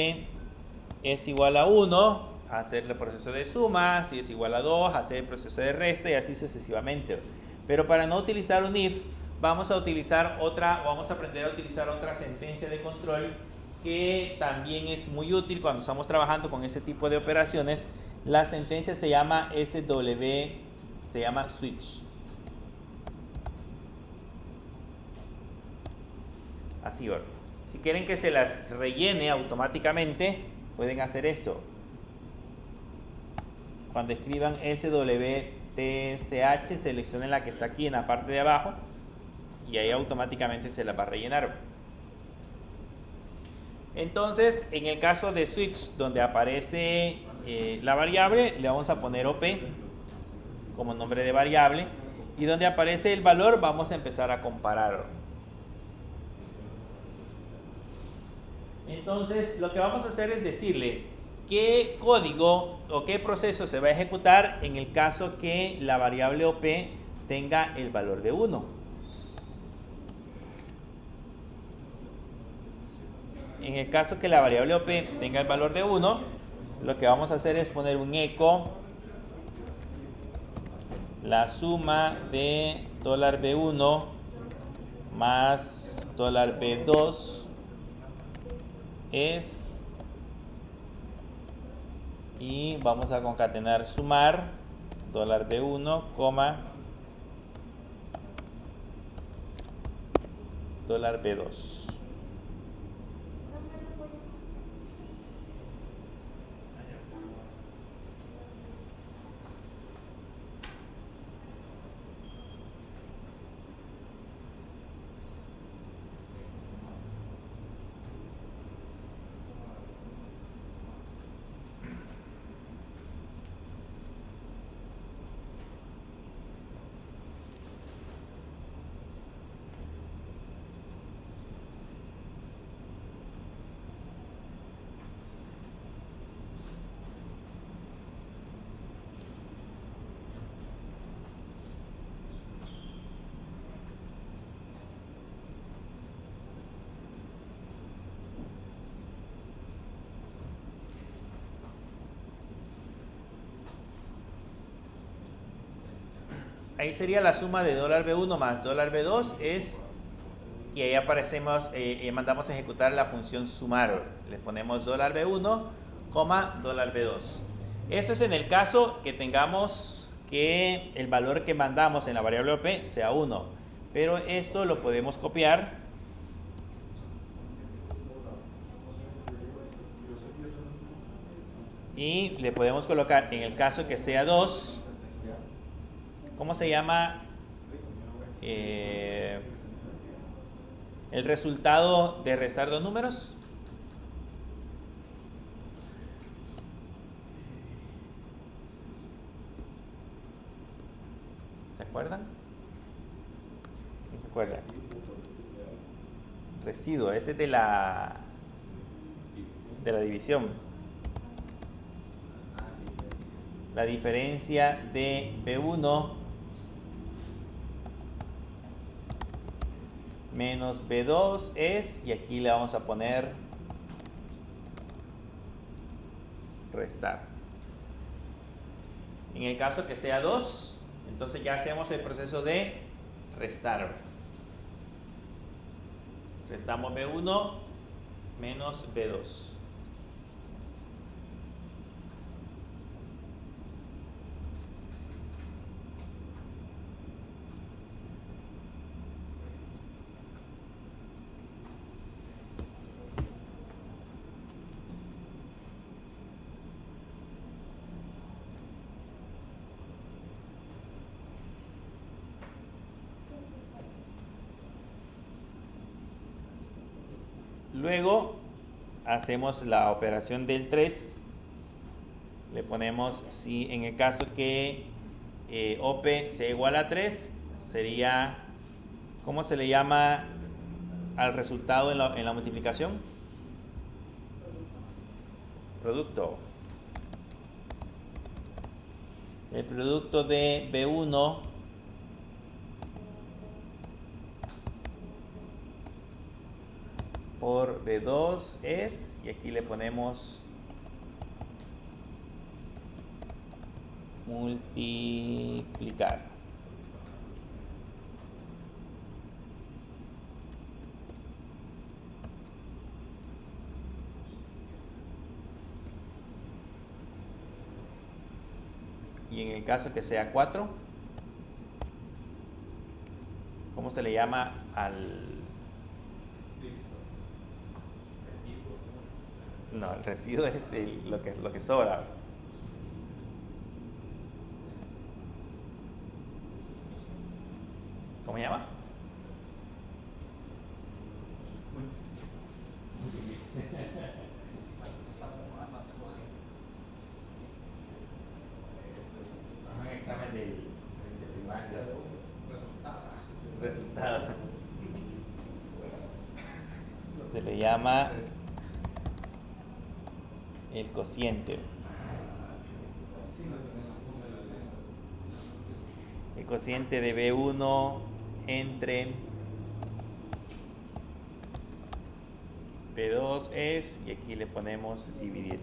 es igual a 1, hacer el proceso de suma; si es igual a 2, hacer el proceso de resta, y así sucesivamente. Pero para no utilizar un if, vamos a aprender a utilizar otra sentencia de control que también es muy útil cuando estamos trabajando con ese tipo de operaciones. La sentencia se llama switch. Así, ahora. Si quieren que se las rellene automáticamente, pueden hacer esto. Cuando escriban swtsh, seleccionen la que está aquí en la parte de abajo, y ahí automáticamente se la va a rellenar. Entonces, en el caso de switch, donde aparece la variable, le vamos a poner OP como nombre de variable, y donde aparece el valor vamos a empezar a comparar. Entonces, lo que vamos a hacer es decirle qué código o qué proceso se va a ejecutar en el caso que la variable OP tenga el valor de 1. En el caso que la variable OP tenga el valor de 1, lo que vamos a hacer es poner un echo la suma de $B1 más $B2 es, y vamos a concatenar sumar $B1, $B2. Ahí sería la suma de $B1 más $B2 es, y ahí aparecemos, mandamos a ejecutar la función sumar. Le ponemos $B1, $B2. Eso es en el caso que tengamos que el valor que mandamos en la variable OP sea 1. Pero esto lo podemos copiar y le podemos colocar en el caso que sea 2. ¿Cómo se llama el resultado de restar dos números? ¿Se acuerdan? ¿No se acuerdan? Residuo, ese es de la división. La diferencia de B1 menos B2 es, y aquí le vamos a poner restar. En el caso que sea 2, entonces ya hacemos el proceso de restar. Restamos B1 menos B2. Luego hacemos la operación del 3. Le ponemos, si en el caso que OP sea igual a 3, sería, ¿cómo se le llama al resultado en la multiplicación? Producto. El producto de B1 por B2 es, y aquí le ponemos multiplicar. Y en el caso que sea 4, ¿cómo se le llama al...? No, el residuo es lo que sobra. ¿Cómo se llama? Un examen de primaria. Resultado. Se le llama el cociente. El cociente de B1 entre B2 es, y aquí le ponemos dividir.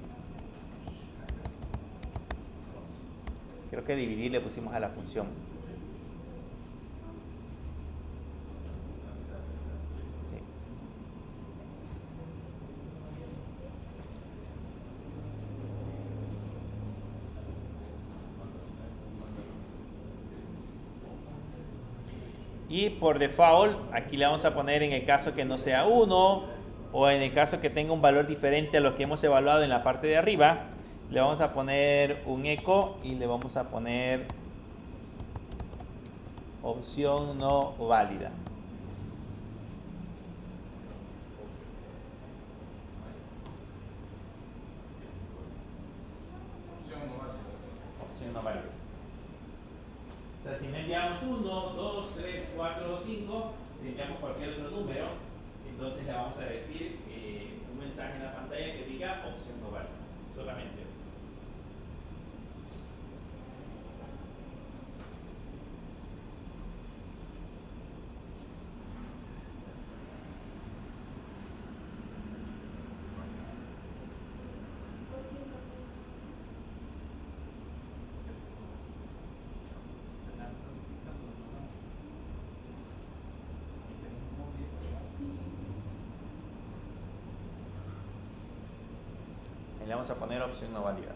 Creo que dividir le pusimos a la función. Sí. Y por default, aquí le vamos a poner en el caso que no sea 1 o en el caso que tenga un valor diferente a lo que hemos evaluado en la parte de arriba, le vamos a poner un eco y le vamos a poner opción no válida. Opción no válida. O sea, si no enviamos 1, 2, 3, 4 o 5, si enviamos cualquier otro número, entonces le vamos a decir un mensaje en la pantalla que diga opción no válida, solamente. Le vamos a poner opción no válida.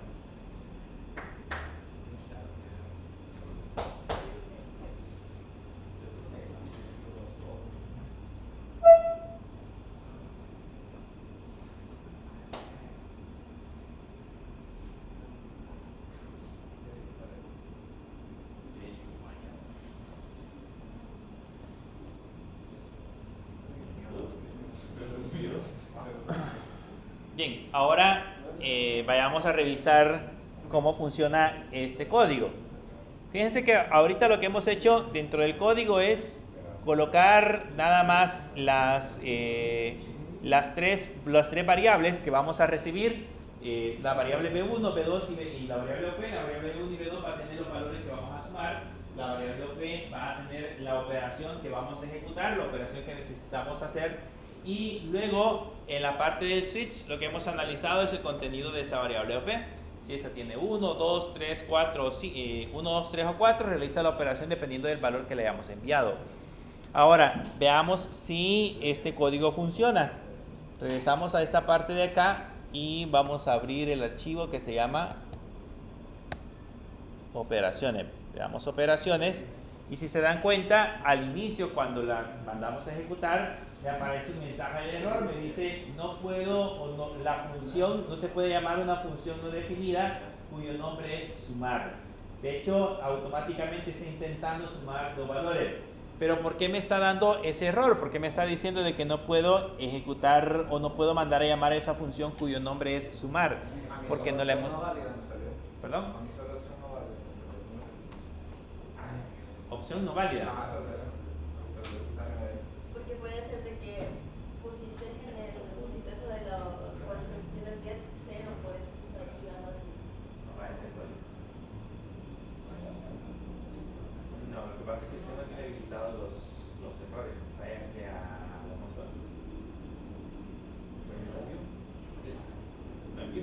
Bien, ahora vayamos a revisar cómo funciona este código. Fíjense que ahorita lo que hemos hecho dentro del código es colocar nada más las tres variables que vamos a recibir. La variable B1, B2 y la variable OP. La variable B1 y B2 va a tener los valores que vamos a sumar. La variable OP va a tener la operación que vamos a ejecutar, la operación que necesitamos hacer. Y luego en la parte del switch lo que hemos analizado es el contenido de esa variable OP. Si esta tiene 1, 2, 3, 4, 1, 2, 3 o 4, realiza la operación dependiendo del valor que le hayamos enviado. Ahora, veamos si este código funciona. Regresamos a esta parte de acá y vamos a abrir el archivo que se llama operaciones. Le damos operaciones y si se dan cuenta, al inicio cuando las mandamos a ejecutar, me aparece un mensaje de error, me dice no puedo o no, la función no se puede llamar una función no definida cuyo nombre es sumar. De hecho, automáticamente está intentando sumar dos valores. Pero ¿por qué me está dando ese error? ¿Por qué me está diciendo de que no puedo ejecutar o no puedo mandar a llamar a esa función cuyo nombre es sumar? Porque no le hemos... ¿Perdón? Opción no válida. Porque puede ser de que pusiste eso de los cuando se tiene el get cero, por eso te está funcionando así. No va a ser código. No, lo que pasa es que usted no tiene habilitados los errores. Váyase a la consola. ¿No envío?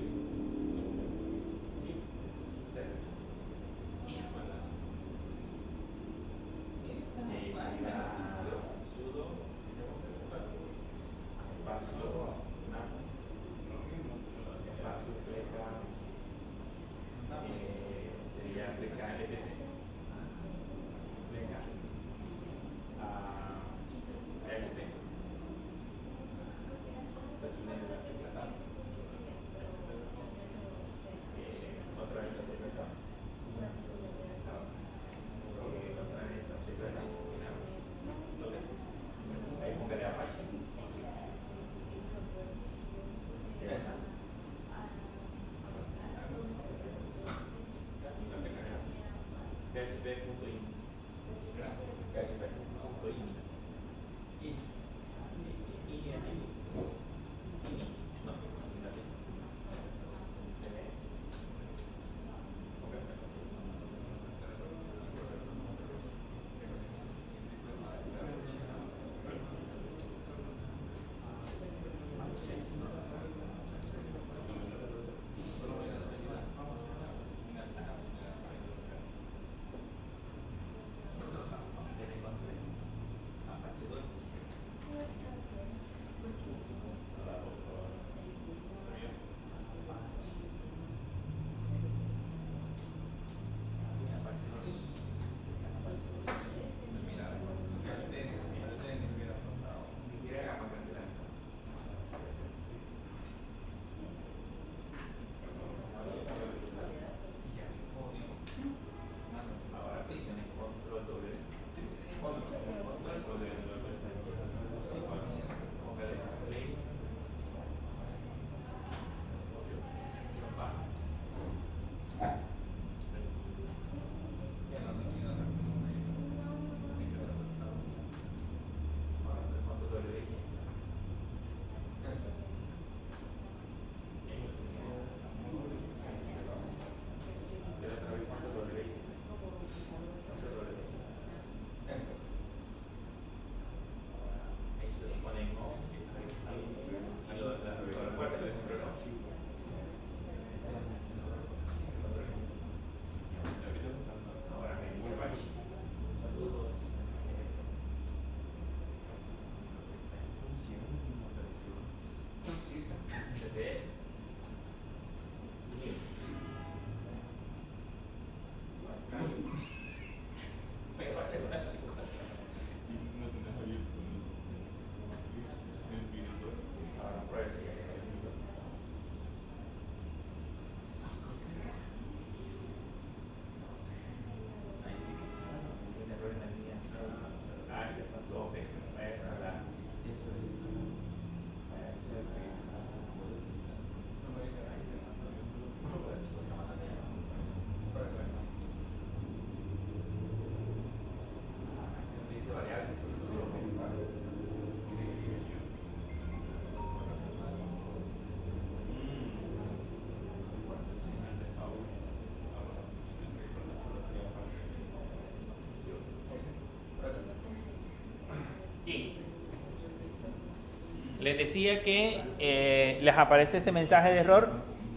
Les decía que les aparece este mensaje de error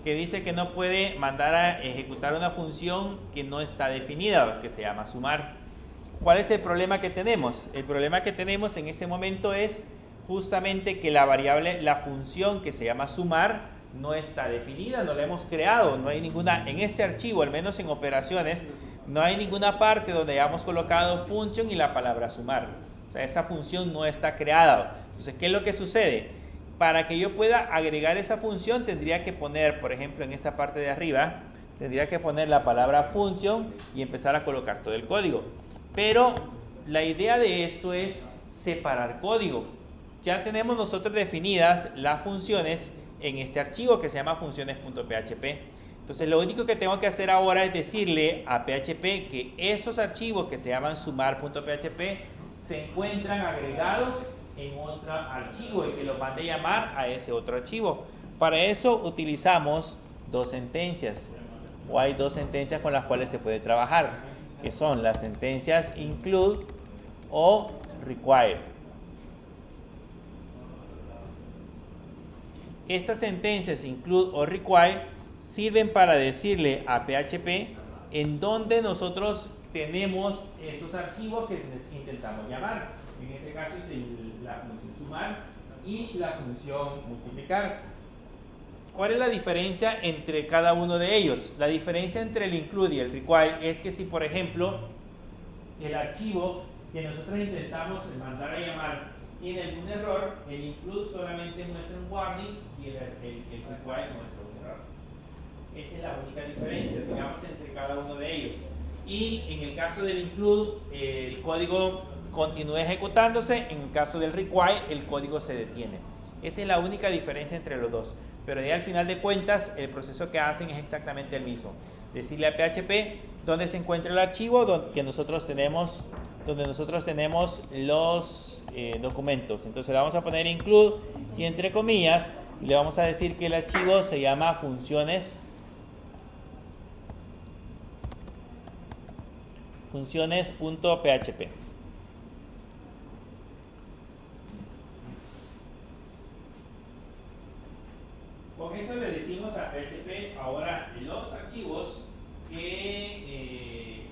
que dice que no puede mandar a ejecutar una función que no está definida, que se llama sumar. ¿Cuál es el problema que tenemos? El problema que tenemos en ese momento es justamente que la variable, la función que se llama sumar, no está definida, no la hemos creado, no hay ninguna, en este archivo, al menos en operaciones, no hay ninguna parte donde hayamos colocado function y la palabra sumar. O sea, esa función no está creada. Entonces, ¿qué es lo que sucede? Para que yo pueda agregar esa función, tendría que poner, por ejemplo, en esta parte de arriba, tendría que poner la palabra function y empezar a colocar todo el código. Pero la idea de esto es separar código. Ya tenemos nosotros definidas las funciones en este archivo que se llama funciones.php. Entonces, lo único que tengo que hacer ahora es decirle a PHP que esos archivos que se llaman sumar.php se encuentran agregados en otro archivo y que lo mande llamar a ese otro archivo. Para eso utilizamos dos sentencias, o hay dos sentencias con las cuales se puede trabajar, que son las sentencias include o require. Estas sentencias include o require sirven para decirle a PHP en dónde nosotros tenemos esos archivos que intentamos llamar. En ese caso es la función sumar y la función multiplicar. ¿Cuál es la diferencia entre cada uno de ellos? La diferencia entre el include y el require es que si, por ejemplo, el archivo que nosotros intentamos mandar a llamar tiene algún error, el include solamente muestra un warning y el require muestra un error. Esa es la única diferencia, digamos, entre cada uno de ellos. Y en el caso del include, el código continúa ejecutándose. En el caso del require, el código se detiene. Esa es la única diferencia entre los dos. Pero ya al final de cuentas, el proceso que hacen es exactamente el mismo. Decirle a PHP dónde se encuentra el archivo donde nosotros tenemos los documentos. Entonces le vamos a poner include y entre comillas le vamos a decir que el archivo se llama funciones.php. Con eso le decimos a PHP ahora los archivos que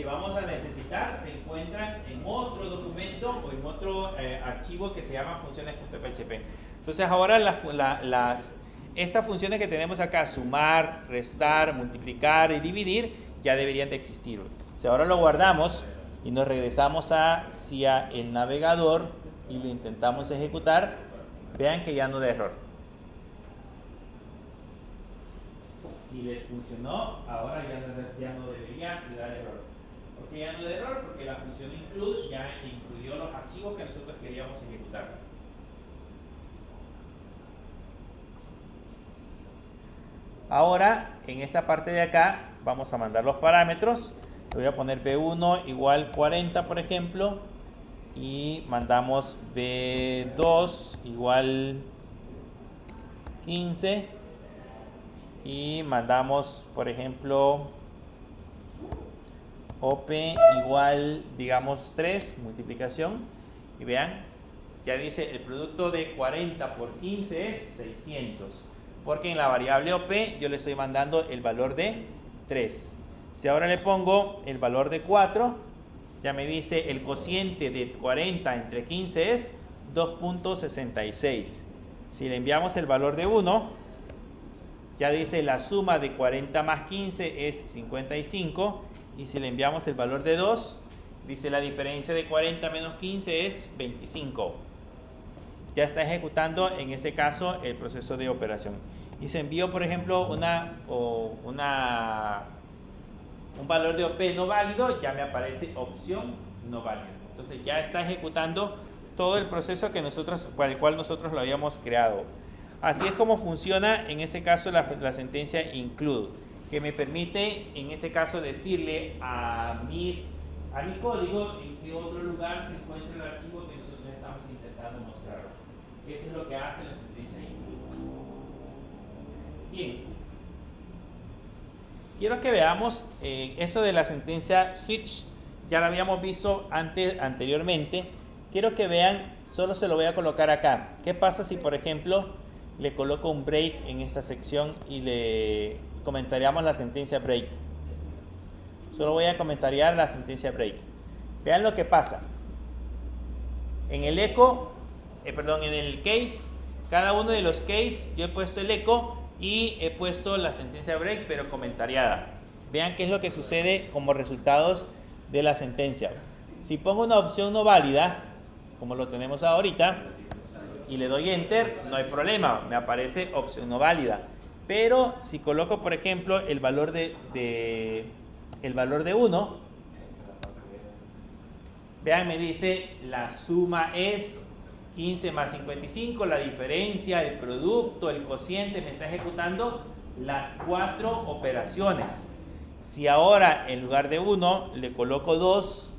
vamos a necesitar se encuentran en otro documento o en otro archivo que se llama funciones.php. Entonces ahora estas funciones que tenemos acá, sumar, restar, multiplicar y dividir, ya deberían de existir. O sea, ahora lo guardamos y nos regresamos hacia el navegador y lo intentamos ejecutar. Vean que ya no da error. Si les funcionó, ahora ya no debería dar error. ¿Por qué ya no da error? Porque la función include ya incluyó los archivos que nosotros queríamos ejecutar. Ahora en esa parte de acá vamos a mandar los parámetros. Le voy a poner B1 igual 40, por ejemplo, y mandamos B2 igual 15 y mandamos, por ejemplo, OP igual, digamos, 3, multiplicación, y vean, ya dice el producto de 40 por 15 es 600, porque en la variable OP yo le estoy mandando el valor de 3. Si ahora le pongo el valor de 4, ya me dice el cociente de 40 entre 15 es 2.66. Si le enviamos el valor de 1, ya dice la suma de 40 más 15 es 55. Y si le enviamos el valor de 2, dice la diferencia de 40 menos 15 es 25. Ya está ejecutando en ese caso el proceso de operación. Y se envió, por ejemplo, un valor de OP no válido, ya me aparece opción no válida. Entonces ya está ejecutando todo el proceso para el cual nosotros lo habíamos creado. Así es como funciona en ese caso la sentencia include, que me permite en ese caso decirle a mi código en qué otro lugar se encuentra el archivo que nosotros estamos intentando mostrar. Eso es lo que hace la sentencia include. Bien, quiero que veamos eso de la sentencia switch. Ya lo habíamos visto anteriormente. Quiero que vean, solo se lo voy a colocar acá. ¿Qué pasa si, por ejemplo, le coloco un break en esta sección y le comentaríamos la sentencia break? Solo voy a comentariar la sentencia break. Vean lo que pasa. En el echo, en el case, cada uno de los case, yo he puesto el echo y he puesto la sentencia break, pero comentariada. Vean qué es lo que sucede como resultados de la sentencia. Si pongo una opción no válida, como lo tenemos ahorita, y le doy enter, no hay problema, me aparece opción no válida. Pero si coloco, por ejemplo, el valor de 1, vean, me dice la suma es 15 más 55, la diferencia, el producto, el cociente, me está ejecutando las 4 operaciones. Si ahora en lugar de 1 le coloco 2,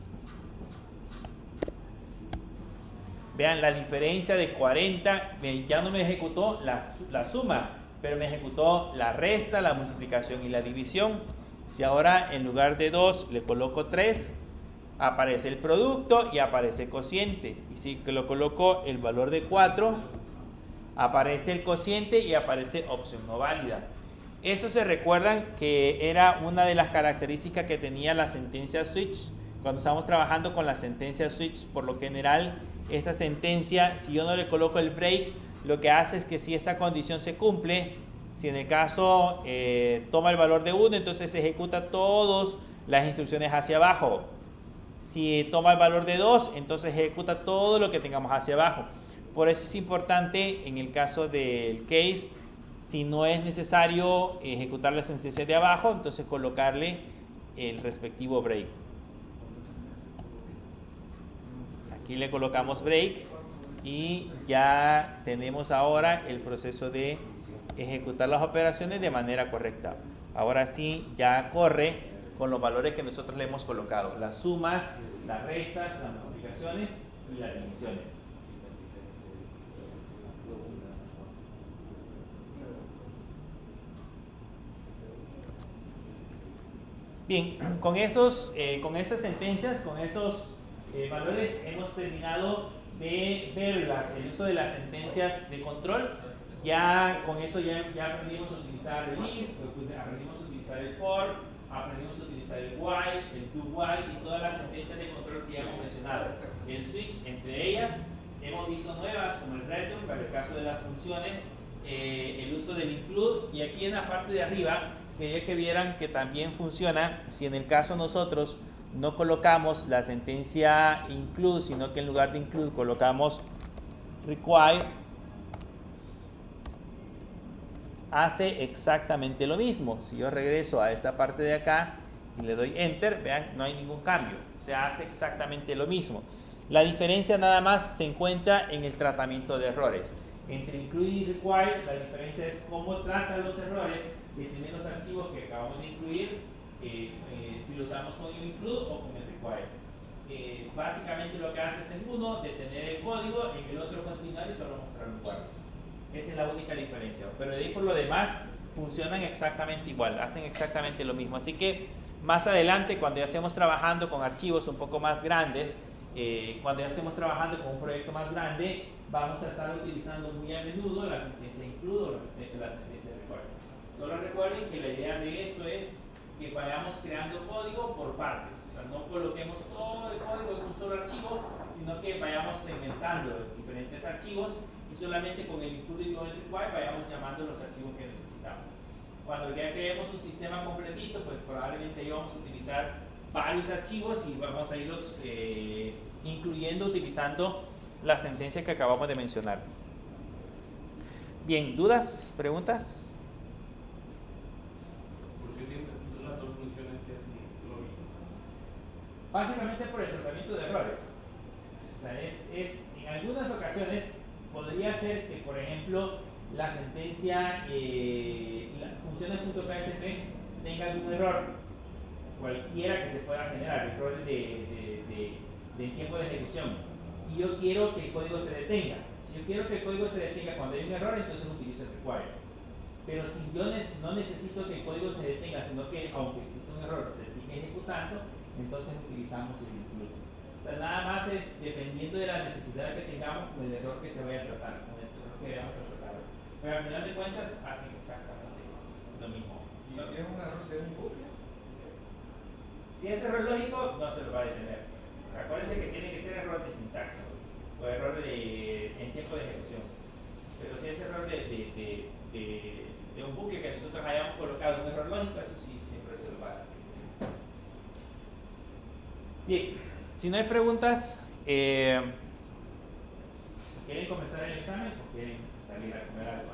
vean la diferencia de 40, ya no me ejecutó la suma, pero me ejecutó la resta, la multiplicación y la división. Si ahora en lugar de 2 le coloco 3, aparece el producto y aparece el cociente. Y si lo coloco el valor de 4, aparece el cociente y aparece opción no válida. Eso se recuerdan que era una de las características que tenía la sentencia switch. Cuando estamos trabajando con la sentencia switch, por lo general, esta sentencia, si yo no le coloco el break, lo que hace es que si esta condición se cumple, si en el caso toma el valor de 1, entonces se ejecuta todas las instrucciones hacia abajo. Si toma el valor de 2, entonces ejecuta todo lo que tengamos hacia abajo. Por eso es importante en el caso del case, si no es necesario ejecutar la sentencia de abajo, entonces colocarle el respectivo break. Aquí le colocamos break y ya tenemos ahora el proceso de ejecutar las operaciones de manera correcta. Ahora sí ya corre con los valores que nosotros le hemos colocado, las sumas, las restas, las multiplicaciones y las divisiones. Bien, con esas sentencias, con esos valores hemos terminado de ver el uso de las sentencias de control. Ya con eso ya aprendimos a utilizar el if, aprendimos a utilizar el for, aprendimos a utilizar el while, el do while y todas las sentencias de control que ya hemos mencionado. El switch, entre ellas, hemos visto nuevas como el return para el caso de las funciones, el uso del include, y aquí en la parte de arriba quería que vieran que también funciona si en el caso nosotros no colocamos la sentencia include, sino que en lugar de include colocamos require, hace exactamente lo mismo. Si yo regreso a esta parte de acá y le doy enter, vean, no hay ningún cambio, o sea, hace exactamente lo mismo. La diferencia nada más se encuentra en el tratamiento de errores. Entre include y require, la diferencia es cómo trata los errores de tener los archivos que acabamos de incluir, si lo usamos con el include o con el require. Básicamente lo que hace es en uno detener el código, en el otro continuar y solo mostrar un cuadro. Esa es la única diferencia, pero de ahí por lo demás funcionan exactamente igual, hacen exactamente lo mismo. Así que más adelante, cuando ya estemos trabajando con archivos un poco más grandes, cuando ya estemos trabajando con un proyecto más grande, vamos a estar utilizando muy a menudo la sentencia include o la sentencia require. Solo recuerden que la idea de esto es que vayamos creando código por partes, o sea, no coloquemos todo el código en un solo archivo, sino que vayamos segmentando diferentes archivos y solamente con el include y con el require vayamos llamando los archivos que necesitamos. Cuando ya creemos un sistema completito, pues probablemente ahí vamos a utilizar varios archivos y vamos a irlos incluyendo utilizando la sentencia que acabamos de mencionar. Bien, ¿dudas? ¿Preguntas? ¿Por qué siempre son las dos funciones que hacen lo mismo? Básicamente por el tratamiento de errores. O sea, en algunas ocasiones podría ser que, por ejemplo, la sentencia funciones.php tenga algún error, cualquiera que se pueda generar, errores de tiempo de ejecución. Y yo quiero que el código se detenga. Si yo quiero que el código se detenga cuando hay un error, entonces utilizo el require. Pero si yo no necesito que el código se detenga, sino que aunque exista un error se sigue ejecutando, entonces utilizamos el include. O sea, nada más es dependiendo de la necesidad que tengamos con el error que se vaya a tratar, con el error que vayamos a tratar. Pero al final de cuentas hacen exactamente lo mismo. ¿Y si es un error de un bucle? Si es error lógico, no se lo va a detener. Acuérdense que tiene que ser error de sintaxis o error en tiempo de ejecución. Pero si es error de un bucle que nosotros hayamos colocado un error lógico, eso sí siempre se lo va a hacer. Bien, si no hay preguntas, ¿quieren comenzar el examen o quieren salir a comer algo?